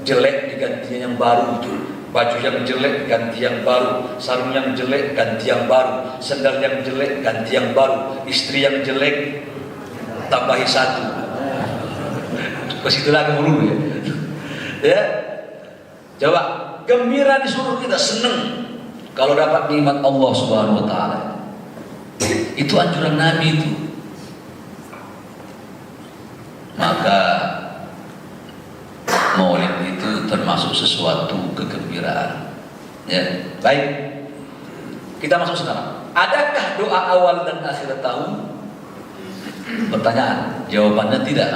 jelek digantinya yang baru itu. Baju yang jelek ganti yang baru, sarung yang jelek ganti yang baru, sendal yang jelek ganti yang baru, istri yang jelek tambahi satu. Ke situ lagi dulu ya. Ya. Coba gembira disuruh kita seneng kalau dapat nikmat Allah Subhanahu wa taala. Itu anjuran Nabi itu. Maka Maulid itu termasuk sesuatu kegembiraan. Ya, baik. Kita masuk sekarang. Adakah doa awal dan akhir tahun? Pertanyaan, jawabannya tidak.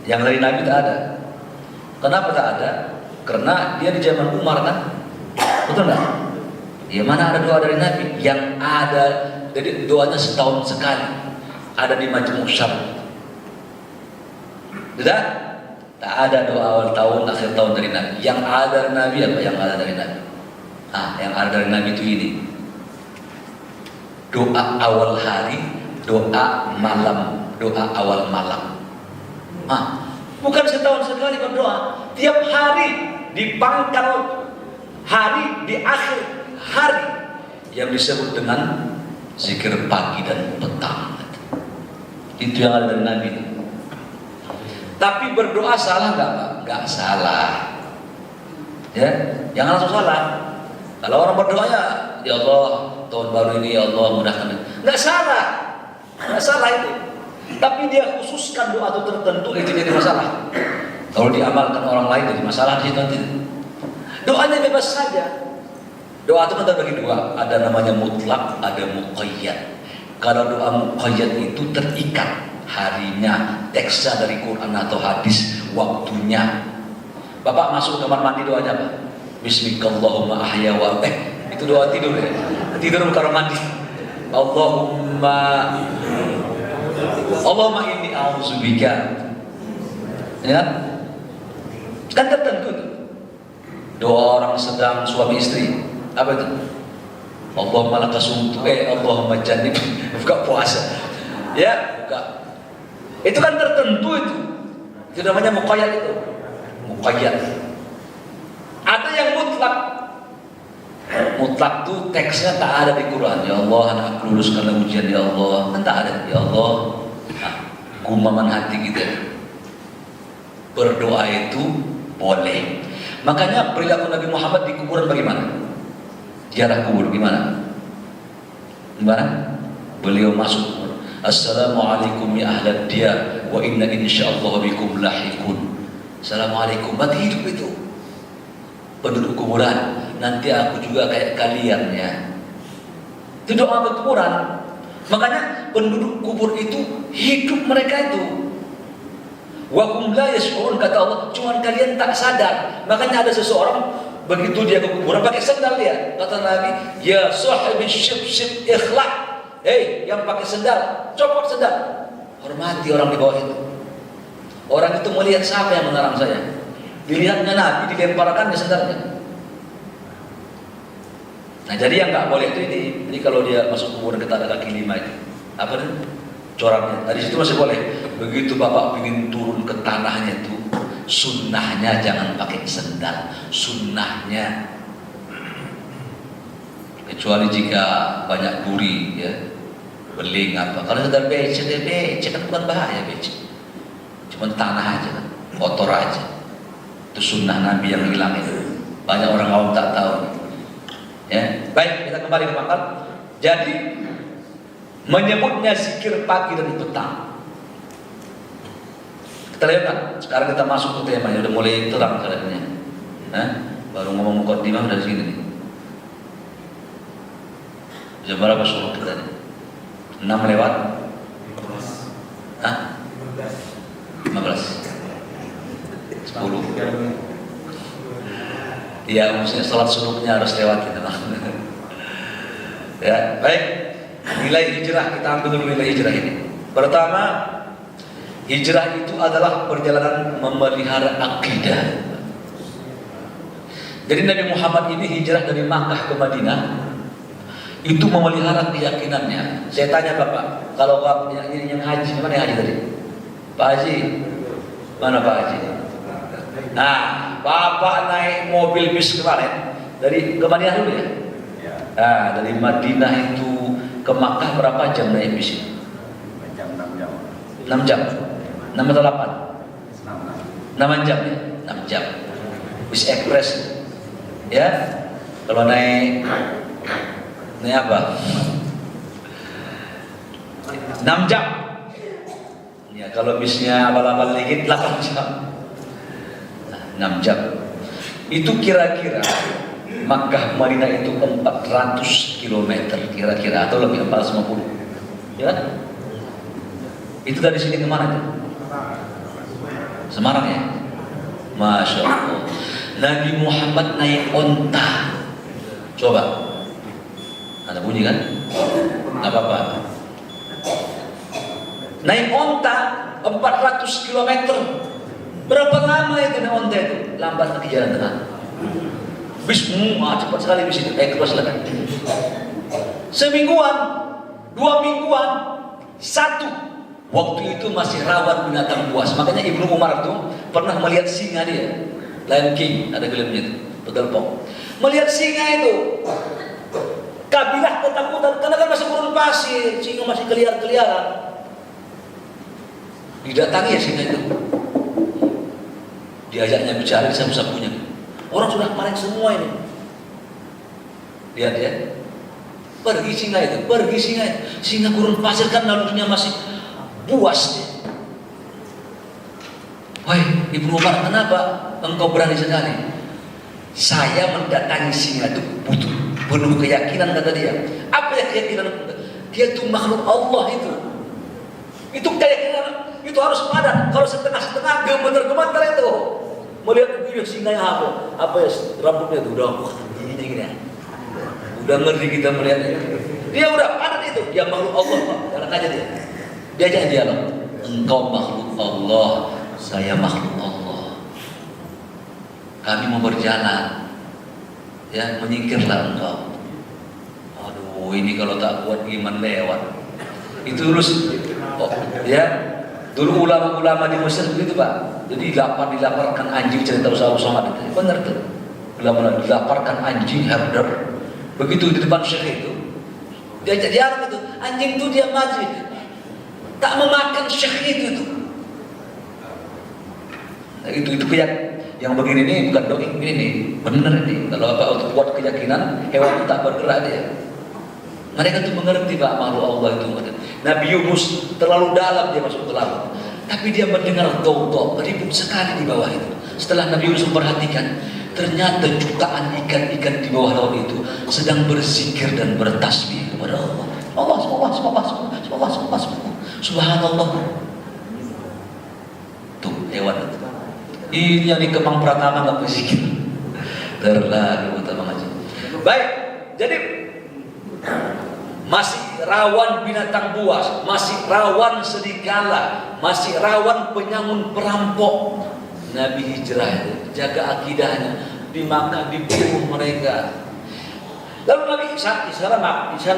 Yang dari Nabi tak ada. Kenapa tak ada? Karena dia di zaman Umar kan, betul nggak? Ya mana ada doa dari Nabi? Yang ada, jadi doanya setahun sekali. Ada di Majmu' Syam. Tidak? Tak ada doa awal tahun, akhir tahun dari Nabi. Yang ada dari Nabi apa? Yang ada dari Nabi. Yang ada dari Nabi itu ini. Doa awal hari, doa malam, doa awal malam. Bukan setahun sekali berdoa. Tiap hari di pangkal hari, di akhir hari yang disebut dengan zikir pagi dan petang. Itu yang ada dari Nabi. Tapi berdoa salah nggak Pak? Nggak salah. Ya, jangan langsung salah. Kalau orang berdoanya, ya Allah tahun baru ini ya Allah mudahkan. Nggak salah, nggak salah itu. Tapi dia khususkan doa itu tertentu itu jadi masalah. Kalau diamalkan orang lain jadi masalah di situ nanti. Doanya bebas saja. Doa itu kan terbagi dua. Ada namanya mutlak, ada muqayyad. Kalau doa muqayyad itu terikat harinya, teksnya dari Quran atau hadis, waktunya. Bapak masuk kamar mandi doanya apa? Bismikallahumma ahya wa itu doa tidur ya. Tidur kamar mandi. Allahumma inni a'udzubika. Ya. Kan tertentu itu. Doa orang sedang suami istri. Apa itu? Allahumma lakasumtu Allahumma jannib. Buka puasa. Ya, buka. Itu kan tertentu itu. Itu namanya muqayyad itu. Muqayyad. Ada yang mutlak. Mutlak itu teksnya tak ada di Quran. Ya Allah, anak luluskanlah ujian ya Allah. Kan tak ada. Ya Allah. Gumaman hati kita. Berdoa itu boleh. Makanya perilaku Nabi Muhammad di kuburan bagaimana? Ziarah kubur gimana? Gimana? Beliau masuk. Assalamualaikum ya ahlad diyar wa inna insyaallah bikum lahiqun. Assalamualaikum. Mati hidup itu penduduk kuburan. Nanti aku juga kayak kalian ya. Itu doa ke kuburan. Makanya penduduk kubur itu hidup mereka itu. Wa hum la yash'urun kata Allah, cuman kalian tak sadar. Makanya ada seseorang begitu dia ke kuburan pakai sandal dia. Kata Nabi, ya sahibi syib ikhlas. Hei, yang pakai sendal, copot sendal. Hormati orang di bawah itu. Orang itu melihat siapa yang mengarang saya. Dilihatnya Nabi, dilemparkan di sendalnya. Nah, jadi yang nggak boleh itu ini. Jadi kalau dia masuk kuburan kita ada kaki lima itu. Apa nih? Coraknya. Nah, di situ masih boleh. Begitu Bapak ingin turun ke tanahnya itu, sunnahnya jangan pakai sendal. Sunnahnya. Kecuali jika banyak duri ya. Beling apa. Kalau sekedar becek kan bukan bahaya becek. Cuma tanah aja kan, kotor aja. Itu sunnah Nabi yang hilang itu. Banyak orang awam tak tahu. Ya, baik kita kembali ke pangkal. Jadi menyebutnya zikir pagi dan petang. Kita lihat kan. Sekarang kita masuk ke tema. Udah mulai terang kelihatannya. Baru ngomong mukadimah dari sini nih. Jam berapa suruh kita nih? 6 lewat 15 10 Ya, maksudnya sholat subuhnya harus lewat gitu. Ya, baik. Nilai hijrah, kita ambil dulu nilai hijrah ini. Pertama, hijrah itu adalah perjalanan memelihara akidah. Jadi Nabi Muhammad ini hijrah dari Makkah ke Madinah itu memelihara keyakinannya. Saya tanya Bapak, kalau Bapak yang haji, mana yang haji tadi? Pak Haji, mana Pak Haji? Nah, Bapak naik mobil bis kemarin dari ke Madinah dulu ya? Nah, dari Madinah itu ke Makkah berapa jam naik bis? 6 jam. 6 jam? 6 atau 8? 6 jam ya? 6 jam. Bis ekspres. Ya, kalau naik apa? 6 jam. Ya, kalau bisnya abal-abal dikit 8 jam. 6 jam. Itu kira-kira Makkah Madinah itu 400 km kira-kira atau lebih 450. Ya kan? Itu dari sini ke mana tuh? Semarang ya? Masya Allah. Nabi Muhammad naik onta. Coba. Ada bunyi kan? Nggak apa-apa. Naik onta 400 km. Berapa lama itu naik onta itu? Lambat di jalan tengah. Bis cepat sekali bis itu. Keluar silakan. Semingguan, 2 mingguan, 1. Waktu itu masih rawan binatang buas. Makanya Ibnu Umar tuh pernah melihat singa dia. Lion King, ada filmnya itu. Betul Pong. Melihat singa itu. Kabilah ketakutan karena kan masih gurun pasir, singa masih keliar-keliaran. Didatangi ya singa itu. Diajaknya bicara di sapu-sapunya. Orang sudah paling semua ini. Lihat ya. Pergi singa itu, pergi singa itu. Singa gurun pasir kan lalunya masih buas dia. Woi, Ibnu Umar, kenapa engkau berani sekali? Saya mendatangi singa itu butuh penuh keyakinan, kata dia. Apa ya keyakinan? Dia itu makhluk Allah itu. Itu keyakinan, itu harus padat. Kalau setengah-setengah gemeter-gemeter itu. Melihat itu singa yang apa ya rambutnya itu udah gini ya. Udah ngeri kita melihatnya. Dia udah padat itu. Dia makhluk Allah, Pak. Jalan aja dia. Diajak dialog. Engkau makhluk Allah, saya makhluk Allah. Kami mau berjalan. Ya, menyingkirlah engkau. Aduh, ini kalau tak kuat iman lewat. Itu dulu ya. Dulu ulama-ulama di Mesir begitu Pak. Jadi dilaparkan anjing, cerita Usama itu. Benar tuh. Ulama dilaparkan anjing herder. Begitu di depan syekh itu. Diajak dialog itu. Anjing itu dia maju. Tak memakan syekh itu tuh. Nah, itu yang begini nih bukan dongeng ini nih, benar ini. Kalau apa untuk buat keyakinan hewan itu tak bergerak dia. Mereka tuh mengerti Pak makhluk Allah itu. Nabi Yunus terlalu dalam dia masuk ke laut, tapi dia mendengar dong ribut sekali di bawah itu. Setelah Nabi Yunus memperhatikan, ternyata jutaan ikan-ikan di bawah laut itu sedang berzikir dan bertasbih kepada Allah. Allah, subhanallah. Tuh hewan itu. Ini yang di Kemang Pratama nggak berzikir. Terlalu utama aja. Baik, jadi masih rawan binatang buas, masih rawan serigala, masih rawan penyangun perampok. Nabi hijrah itu jaga akidahnya di Makkah, dibunuh mereka. Lalu Nabi di sana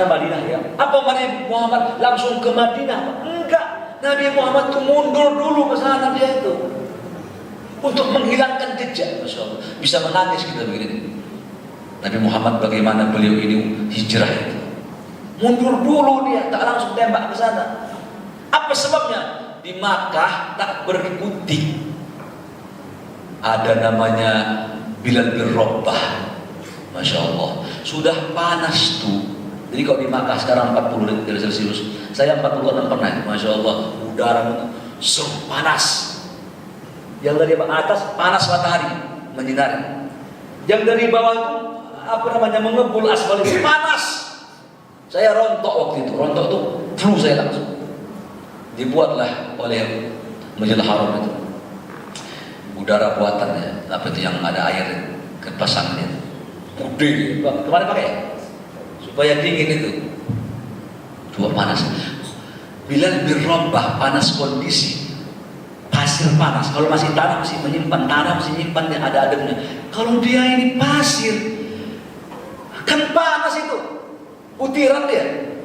Madinah ya. Apa Nabi Muhammad langsung ke Madinah? Enggak. Nabi Muhammad itu mundur dulu ke sana dia itu untuk menghilangkan jejak. Masya Allah. Bisa menangis kita begini. Nabi Muhammad bagaimana beliau ini hijrah itu. Mundur dulu dia, tak langsung tembak ke sana. Apa sebabnya? Di Makkah tak berkutik. Ada namanya Bilal bin Rabah. Masya Allah. Sudah panas tuh. Jadi kalau di Makkah sekarang 40 derajat Celcius, saya 46 pernah. Masya Allah, udara seru panas. Yang dari atas panas matahari menyinari. Yang dari bawah itu mengebul aspal itu panas. Saya rontok waktu itu, rontok itu flu saya langsung. Dibuatlah oleh Masjidil Haram itu udara buatannya, apa itu yang ada air pasang dia. Putih, kemarin pakai supaya dingin itu. Coba panas. Bilal bin Rabah panas kondisi. Pasir panas. Kalau masih tanah masih menyimpan tanah, masih menyimpan ada ademnya. Kalau dia ini pasir, kan panas itu. Butiran dia.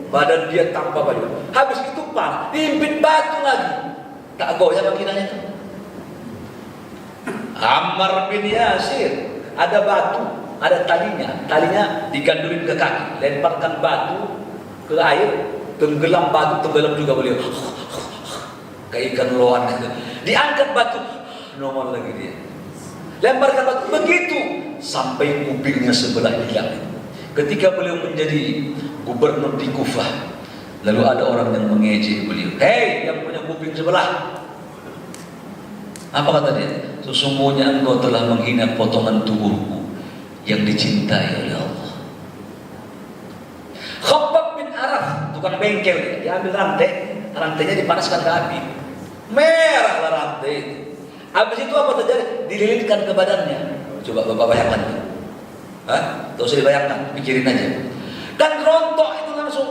Badan dia tanpa baju. Habis itu panas, dihimpit batu lagi. Tak goyah makinanya itu. Ammar bin Yasir, ada batu, ada talinya digandulin ke kaki, lemparkan batu ke air, tenggelam batu, tenggelam juga beliau. Kayak ikan loan itu. Diangkat batu, normal lagi dia. Lemparkan batu, begitu sampai kupingnya sebelah hilang. Ketika beliau menjadi gubernur di Kufah, lalu ada orang yang mengejek beliau. Hei, yang punya kuping sebelah. Apa kata dia? Sesungguhnya engkau telah menghina potongan tubuhku yang dicintai oleh Allah. Khabbab bin Araf, tukang bengkel, dia ambil rantainya dipanaskan ke api. Merahlah rantai itu. Habis itu apa terjadi? Dililitkan ke badannya. Coba Bapak bayangkan itu. Hah? Tak usah dibayangkan, pikirin aja. Kan rontok itu langsung.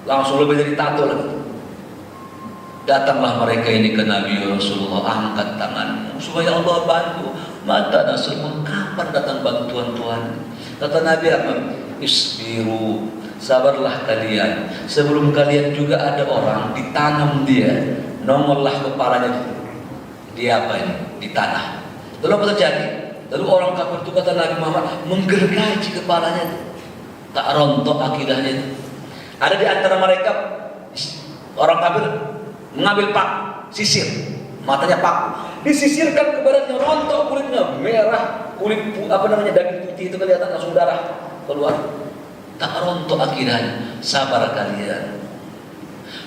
Langsung lebih dari tato lagi. Datanglah mereka ini ke Nabi Rasulullah, angkat tanganmu supaya Allah bantu. Mata Nasrullah, kapan datang bantuan Tuhan? Kata Nabi apa? Isbiru, sabarlah kalian. Sebelum kalian juga ada orang ditanam dia, nongollah kepalanya di apa ini? Di tanah. Lalu apa terjadi? Lalu orang kafir itu kata Nabi Muhammad menggergaji kepalanya, tak rontok akidahnya. Ada di antara mereka orang kafir mengambil pak, sisir, matanya pak, disisirkan ke badannya, rontok kulitnya merah, daging putih itu kelihatan langsung darah keluar. Tak rontok akidahnya, sabar kalian.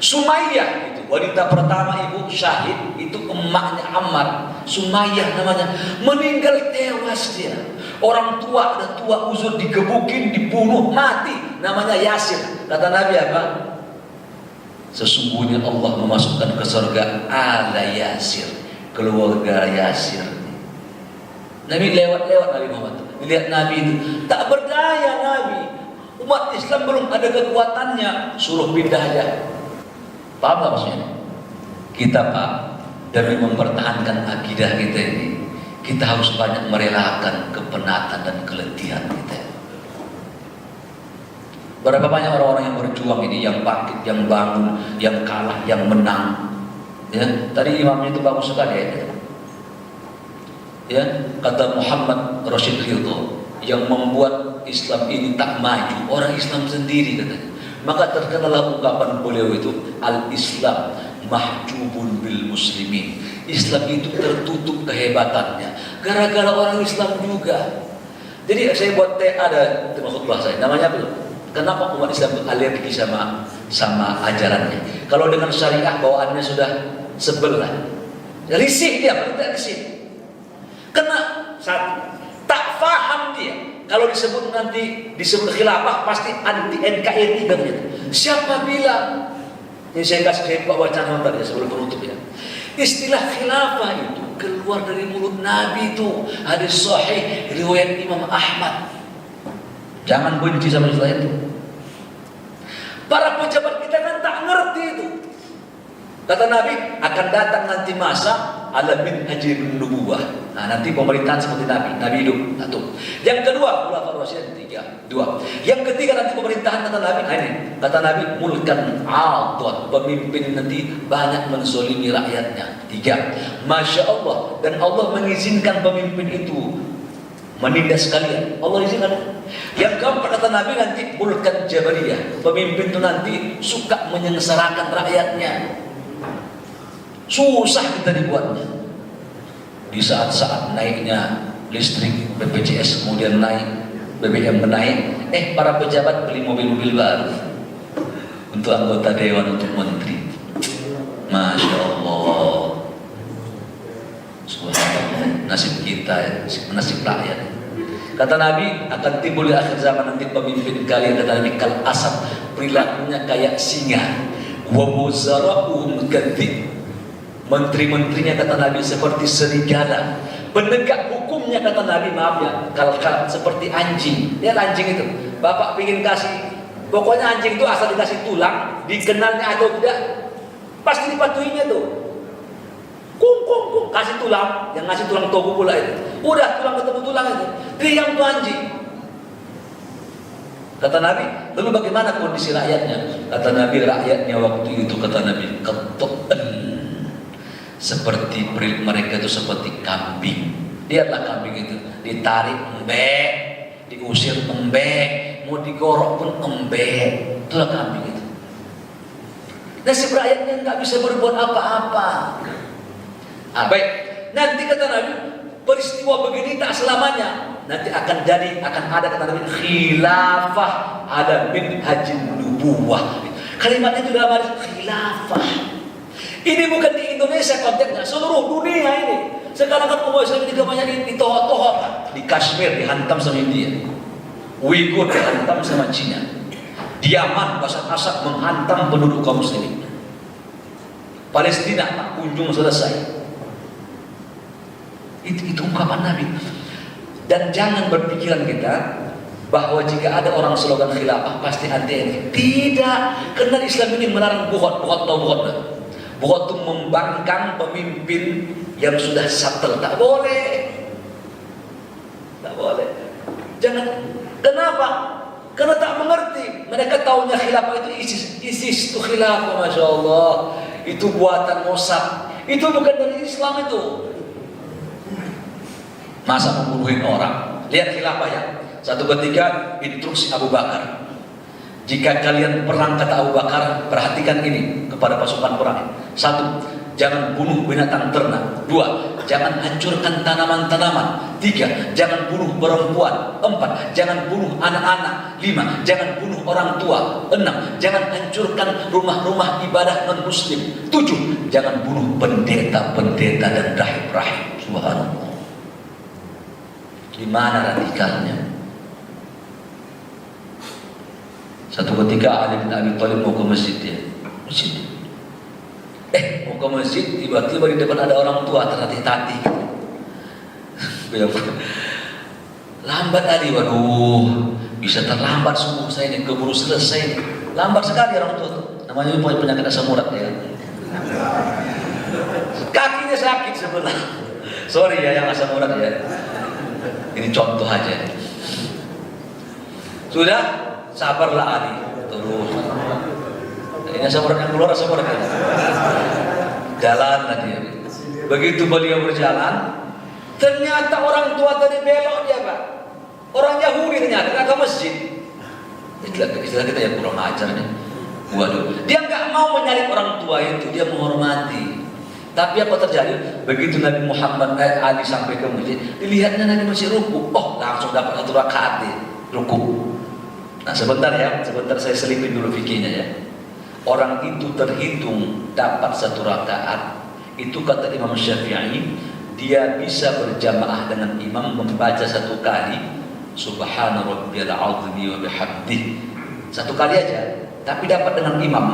Sumayyah itu wanita pertama ibu syahid, itu emaknya Ammar. Sumayyah namanya, meninggal tewas dia. Orang tua, ada tua uzur, digebukin, dibunuh, mati. Namanya Yasir. Kata Nabi apa? Sesungguhnya Allah memasukkan ke surga ala Yasir, keluarga Yasir. Nabi lewat Nabi Muhammad, lihat Nabi itu tak berdaya Nabi. Umat Islam belum ada kekuatannya, suruh pindah aja. Paham gak maksudnya? Kita Pak, demi mempertahankan akidah kita ini, kita harus banyak merelakan kepenatan dan keletihan kita. Berapa banyak orang-orang yang berjuang ini, yang bangkit, yang bangun, yang kalah, yang menang. Ya, tadi imamnya itu bagus sekali ya. Ya, kata Muhammad Rashid Ridho, yang membuat Islam ini tak maju orang Islam sendiri katanya. Maka terkenalah ungkapan beliau itu, al-Islam mahjubun bil muslimin. Islam itu tertutup kehebatannya gara-gara orang Islam juga. Jadi saya buat ada khutbah saya, namanya apa? Kenapa umat Islam alergi sama ajarannya? Kalau dengan syariah bawaannya sudah sebelah, risih dia, tidak risih. Kena tak paham dia. Kalau disebut khilafah pasti anti NKRI katanya. Siapa bilang? Ini saya buka wacana tadi sebelum penutup ya. Istilah khilafah itu keluar dari mulut Nabi itu. Hadis sahih riwayat Imam Ahmad. Jangan benci sama istilah itu. Para pejabat kita kan tak ngerti itu. Kata Nabi, akan datang nanti masa ala min hajibun nubuwah. Nah, nanti pemerintahan seperti Nabi hidup. Satu. Yang kedua, khulafaur rasyidin, dua. Yang ketiga nanti pemerintahan kata Nabi, ini kata Nabi mulkan adad, pemimpin nanti banyak menzolimi rakyatnya. Tiga. Masya Allah, dan Allah mengizinkan pemimpin itu menindas kalian. Allah izinkan. Yang keempat kata Nabi nanti mulkan jabariyah, pemimpin itu nanti suka menyengsarakan rakyatnya. Susah kita dibuatnya. Di saat-saat naiknya listrik BPJS, kemudian naik BBM menaik, para pejabat beli mobil-mobil baru untuk anggota dewan, untuk menteri. Masya Allah, subhanallah, nasib kita, nasib rakyat. Kata Nabi, akan timbul di akhir zaman nanti pemimpin kalian, kata Nabi, kal asad, perilakunya kayak singa, wa muzara'uhum kadhib, menteri-menterinya kata Nabi seperti serigala, Penegak hukumnya kata Nabi, maaf ya, kalau seperti anjing. Lihat anjing itu, bapak pingin kasih, pokoknya anjing itu asal dikasih tulang, dikenalnya atau tidak, pasti dipatuhinya tuh. Kung, kasih tulang, yang ngasih tulang togu pula itu. Udah tulang ketemu tulang itu, diam tuh anjing. Kata Nabi, lalu bagaimana kondisi rakyatnya? Kata Nabi, rakyatnya waktu itu kata Nabi, ketok. Seperti mereka itu seperti kambing. Lihatlah kambing itu, ditarik embek, diusir embek, mau digorok pun embek. Itulah kambing itu. Nasib rakyatnya nggak bisa berbuat apa-apa. Baik, nanti kata Nabi, peristiwa begini tak selamanya. Nanti akan ada kata Nabi, khilafah, ada min hajin nubuwah. Kalimatnya itu dalam hadis khilafah. Ini bukan di Indonesia konteksnya, seluruh dunia ini. Sekarang kan umat Islam ini banyak ditohok-tohok. Di Kashmir dihantam sama India, Uighur dihantam sama Cina, di Yaman Bashar menghantam penduduk kaum muslimin, Palestina tak kunjung selesai. Itu ungkapan Nabi. Dan jangan berpikiran kita bahwa jika ada orang slogan khilafah pasti anti. Tidak, karena Islam ini melarang buhot itu membangkang pemimpin yang sudah settle. Tak boleh. Jangan. Kenapa? Karena tak mengerti. Mereka tahunya khilafah itu ISIS itu khilafah, masya Allah. Itu buatan Mossad. Itu bukan dari Islam itu. Masa membunuhin orang? Lihat khilafah ya. Satu ketika instruksi Abu Bakar. Jika kalian perang kata Abu Bakar, perhatikan ini kepada pasukan perang. 1, jangan bunuh binatang ternak. 2, jangan hancurkan tanaman-tanaman. 3, jangan bunuh perempuan. 4, jangan bunuh anak-anak. 5, jangan bunuh orang tua. 6, jangan hancurkan rumah-rumah ibadah non-muslim. 7, jangan bunuh pendeta-pendeta dan rahib-rahib. Subhanallah. Di mana radikalnya? Satu ketika Ali bin Abi Thalib mau ke masjid dia. Mau ke masjid, tiba-tiba di depan ada orang tua terhati-hati. Lambat Ali, waduh, bisa terlambat subuh saya ini, keburu selesai ini. Lambat sekali orang tua tuh. Namanya punya penyakit asam urat ya. Kakinya sakit sebelah. Sorry ya yang asam urat ya. Ini contoh aja. Sudah, sabarlah Ali. Terus. Ini asam urat yang keluar asam urat. Jalan lagi. Begitu beliau berjalan, ternyata orang tua tadi belok dia, Pak. Orang Yahudi ternyata ke masjid. Istilah kita yang kurang ajar nih. Waduh, dia nggak mau menyalip orang tua itu, dia menghormati. Tapi apa terjadi? Begitu Nabi Muhammad Ali sampai ke masjid, dilihatnya Nabi masih ruku. Oh, langsung dapat 1 rakaat dia ruku. Nah, sebentar saya selipin dulu fikihnya ya. Orang itu terhitung dapat 1 rakaat. Itu kata Imam Syafi'i, dia bisa berjamaah dengan imam membaca 1 kali Subhana rabbiyal azimi wa bihamdihi. 1 kali aja, tapi dapat dengan imam.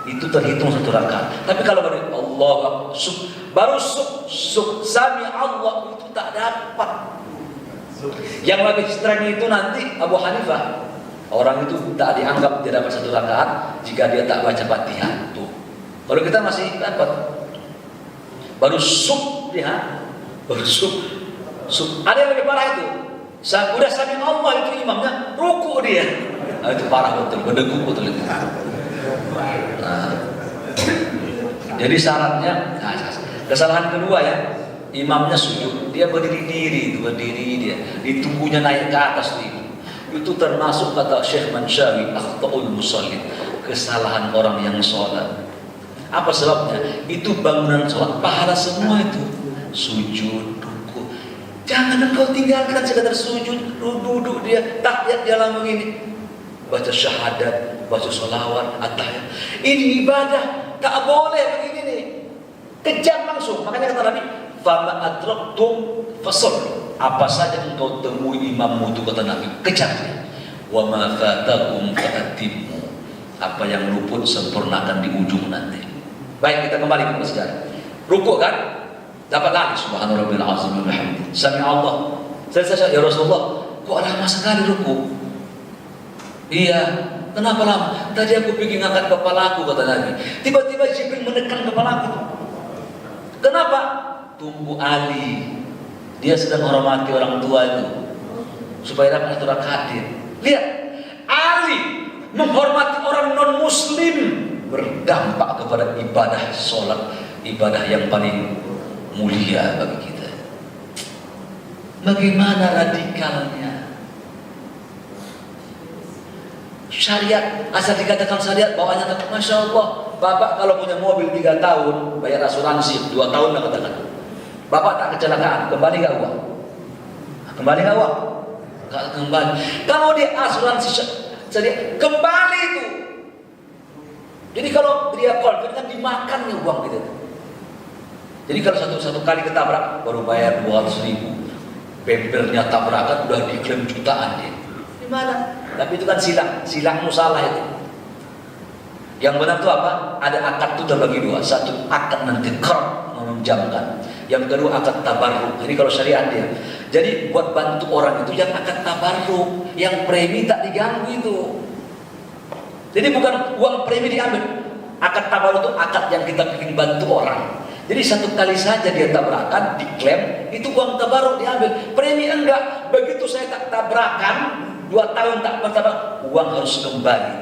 Itu terhitung 1 rakaat. Tapi kalau baru Allah baru sami Allah itu tak dapat. Yang lebih streng itu nanti Abu Hanifah. Orang itu tak dianggap dia dapat 1 rakaat jika dia tak baca Fatihah. Tuh. Kalau kita masih dapat. Baru dia. Baru ada yang lebih parah itu. Udah sami Allah itu imamnya ruku dia. Nah, itu parah betul, berdengkur betul itu. Nah, jadi syaratnya, kesalahan kedua ya, imamnya sujud, dia berdiri dia, ditunggunya naik ke atas itu termasuk kata Syekh Manshawi akhtaul musallin, kesalahan orang yang sholat. Apa sebabnya? Itu bangunan sholat, pahala semua itu, sujud, ruku. Jangan engkau tinggalkan sekadar sujud, duduk dia, tahiyat jalan begini. Baca syahadat, baca sholawat, at-tahiyat. Ini ibadah, tak boleh begini nih. Kejam langsung. Makanya kata Nabi, "Fama adraktum fasol." Apa saja engkau temui imammu itu kata Nabi, kejar dia. Wa ma fatakum fa'atimmu. Apa yang luput sempurnakan di ujung nanti. Baik, kita kembali ke sejarah. Rukuk kan? Dapat lagi subhana rabbil azim wa bihamdi. Sami Allah. Saya ya Rasulullah, kok lama sekali ruku? Iya, kenapa lama? Tadi aku pergi ngangkat kepalaku, kata Nabi. Tiba-tiba Jibril menekan kepalaku. Kenapa? Tunggu Ali. Dia sedang menghormati orang tua itu supaya dapat satu rakaat. Lihat, Ali menghormati orang non muslim berdampak kepada ibadah sholat, ibadah yang paling mulia bagi kita. Bagaimana radikalnya syariat? Asal dikatakan syariat, bawahnya Masya Allah, bapak kalau punya mobil 3 tahun bayar asuransi, 2 tahun lah katakan, bapak tak kecelakaan, kembali gak uang? Kembali gak uang? Gak kembali. Kalau dia asuransi syariat, kembali itu. Jadi kalau dia konflik kan dimakan nih uang gitu. Jadi kalau satu kali ketabrak baru bayar 200.000, bempernya tabrakan udah diklaim jutaan dia. Gimana? Tapi itu kan silangmu salah itu. Yang benar itu apa? Ada akad itu terbagi 2. Satu akad nanti kerap meminjamkan. Yang kedua akad tabarruk. Ini kalau syariat dia. Jadi buat bantu orang itu yang akad tabarruk, yang premi tak diganggu itu. Jadi bukan uang premi diambil. Akad tabarruk itu akad yang kita bikin bantu orang. Jadi satu kali saja dia tabrakan, diklaim, itu uang tabarruk diambil. Premi enggak. Begitu saya tak tabrakan, 2 tahun tak bertabrak, uang harus kembali.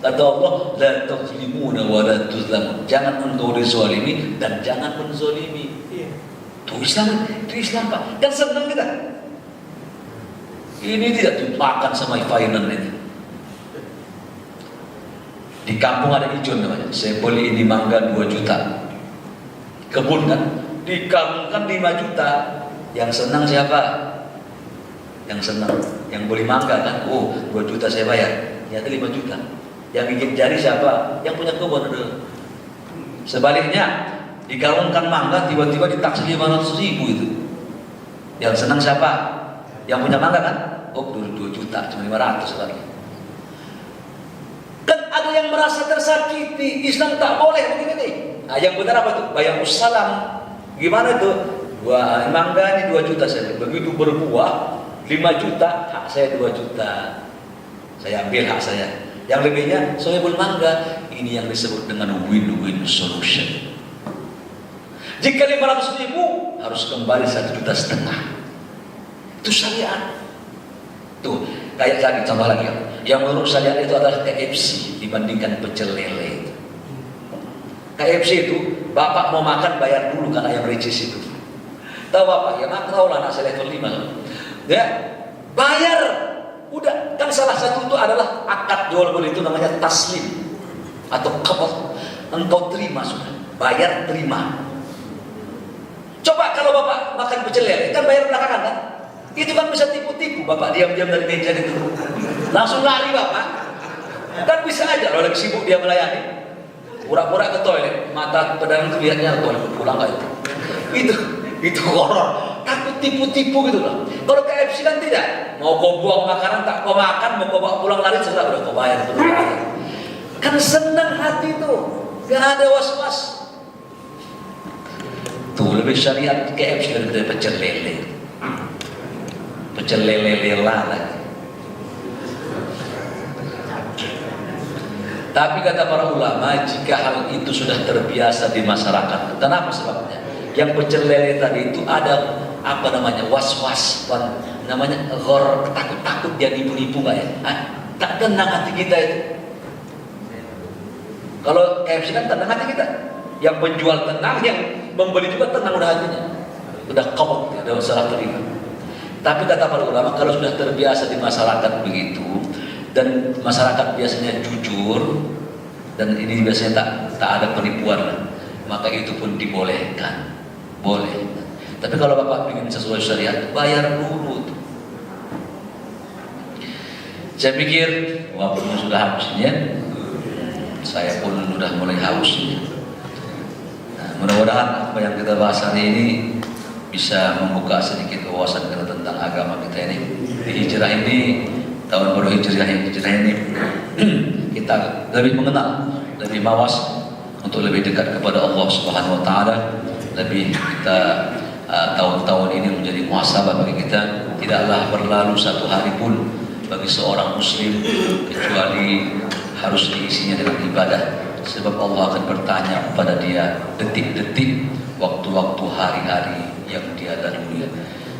Kata Allah, la tazlimuna wa la tuzlamun. Jangan engkau dizalimi dan jangan menzalimi. Itu Islam Pak. Dan senang kita. Ini tidak dimakan sama finance ini. Di kampung ada ijon namanya. Saya beli ini mangga 2 juta. Kebun kan, di kampung kan 5 juta. Yang senang siapa? Yang senang, yang beli mangga kan, 2 juta saya bayar. Ternyata 5 juta. Yang gigit jari siapa? Yang punya kebun ada. Sebaliknya, dikarungkan mangga tiba-tiba ditaksir 500.000 itu. Yang senang siapa? Yang punya mangga kan? 2 juta, cuma 500 sekali. Kan ada yang merasa tersakiti. Islam tak boleh begini nih. Nah, yang benar apa tuh? Bayar salam. Gimana tuh? Mangga ini 2 juta saya. Begitu berbuah 5 juta, hak saya 2 juta. Saya ambil hak saya. Yang lebihnya sohibul mangga. Ini yang disebut dengan win-win solution. Jika 500.000 harus kembali 1,5 juta. Itu syariat. Tuh, kayak tadi contoh lagi. Yang menurut syariat itu adalah KFC dibandingkan pecel lele. KFC itu bapak mau makan bayar dulu kan ayam ricis itu. Tahu bapak? Ya mak tahu lah anak saya level 5. Ya, bayar. Udah, kan salah satu itu adalah akad jual beli itu namanya taslim atau qabd. Engkau terima sudah, bayar terima. Coba kalau bapak makan pecel lele, kan bayar belakangan kan? Itu kan bisa tipu-tipu, bapak diam-diam dari meja itu, langsung lari bapak. Kan bisa aja, kalau lagi sibuk dia melayani, pura-pura ke toilet, mata pedang itu lihatnya toilet pulang nggak itu horor. Takut tipu-tipu gitu loh. Kalau KFC kan tidak. Mau kau buang makanan tak kau makan, mau kau bawa pulang lari sudah kau bayar terus. Kan senang hati itu, gak ada was-was. Tuh lebih syariat KFC daripada pecel lele. Pecel lele lagi. Tapi kata para ulama, jika hal itu sudah terbiasa di masyarakat, kenapa sebabnya? Yang pecel lele tadi itu ada was-was, namanya ghor, takut dia nipu-nipu nggak ya? Tak tenang hati kita itu. Kalau KFC kan tenang hati kita. Yang penjual tenang, yang membeli juga tenang udah hatinya. Udah komot, ada salah terima. Tapi kata para ulama, kalau sudah terbiasa di masyarakat begitu, dan masyarakat biasanya jujur, dan ini biasanya tak ada penipuan, maka itu pun dibolehkan. Boleh. Tapi kalau bapak ingin sesuai syariat, bayar dulu. Saya pikir waktunya sudah habisnya. Saya pun sudah mulai haus. Nah, mudah-mudahan apa yang kita bahas hari ini bisa membuka sedikit wawasan kita tentang agama kita ini. Di hijrah ini, tahun baru hijrah ini kita lebih mengenal, lebih mawas untuk lebih dekat kepada Allah Subhanahu Wa Taala. Lebih kita tahun-tahun ini menjadi muhasabah bagi kita. Tidaklah berlalu satu hari pun bagi seorang muslim kecuali harus diisinya dengan ibadah, sebab Allah akan bertanya kepada dia detik-detik, waktu-waktu, hari-hari yang dia lalui.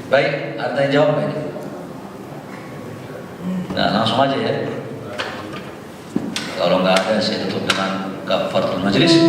Baik, ada yang jawab ini? Nah, langsung aja ya. Kalau nggak ada, saya tutup dengan kafaratul majlis.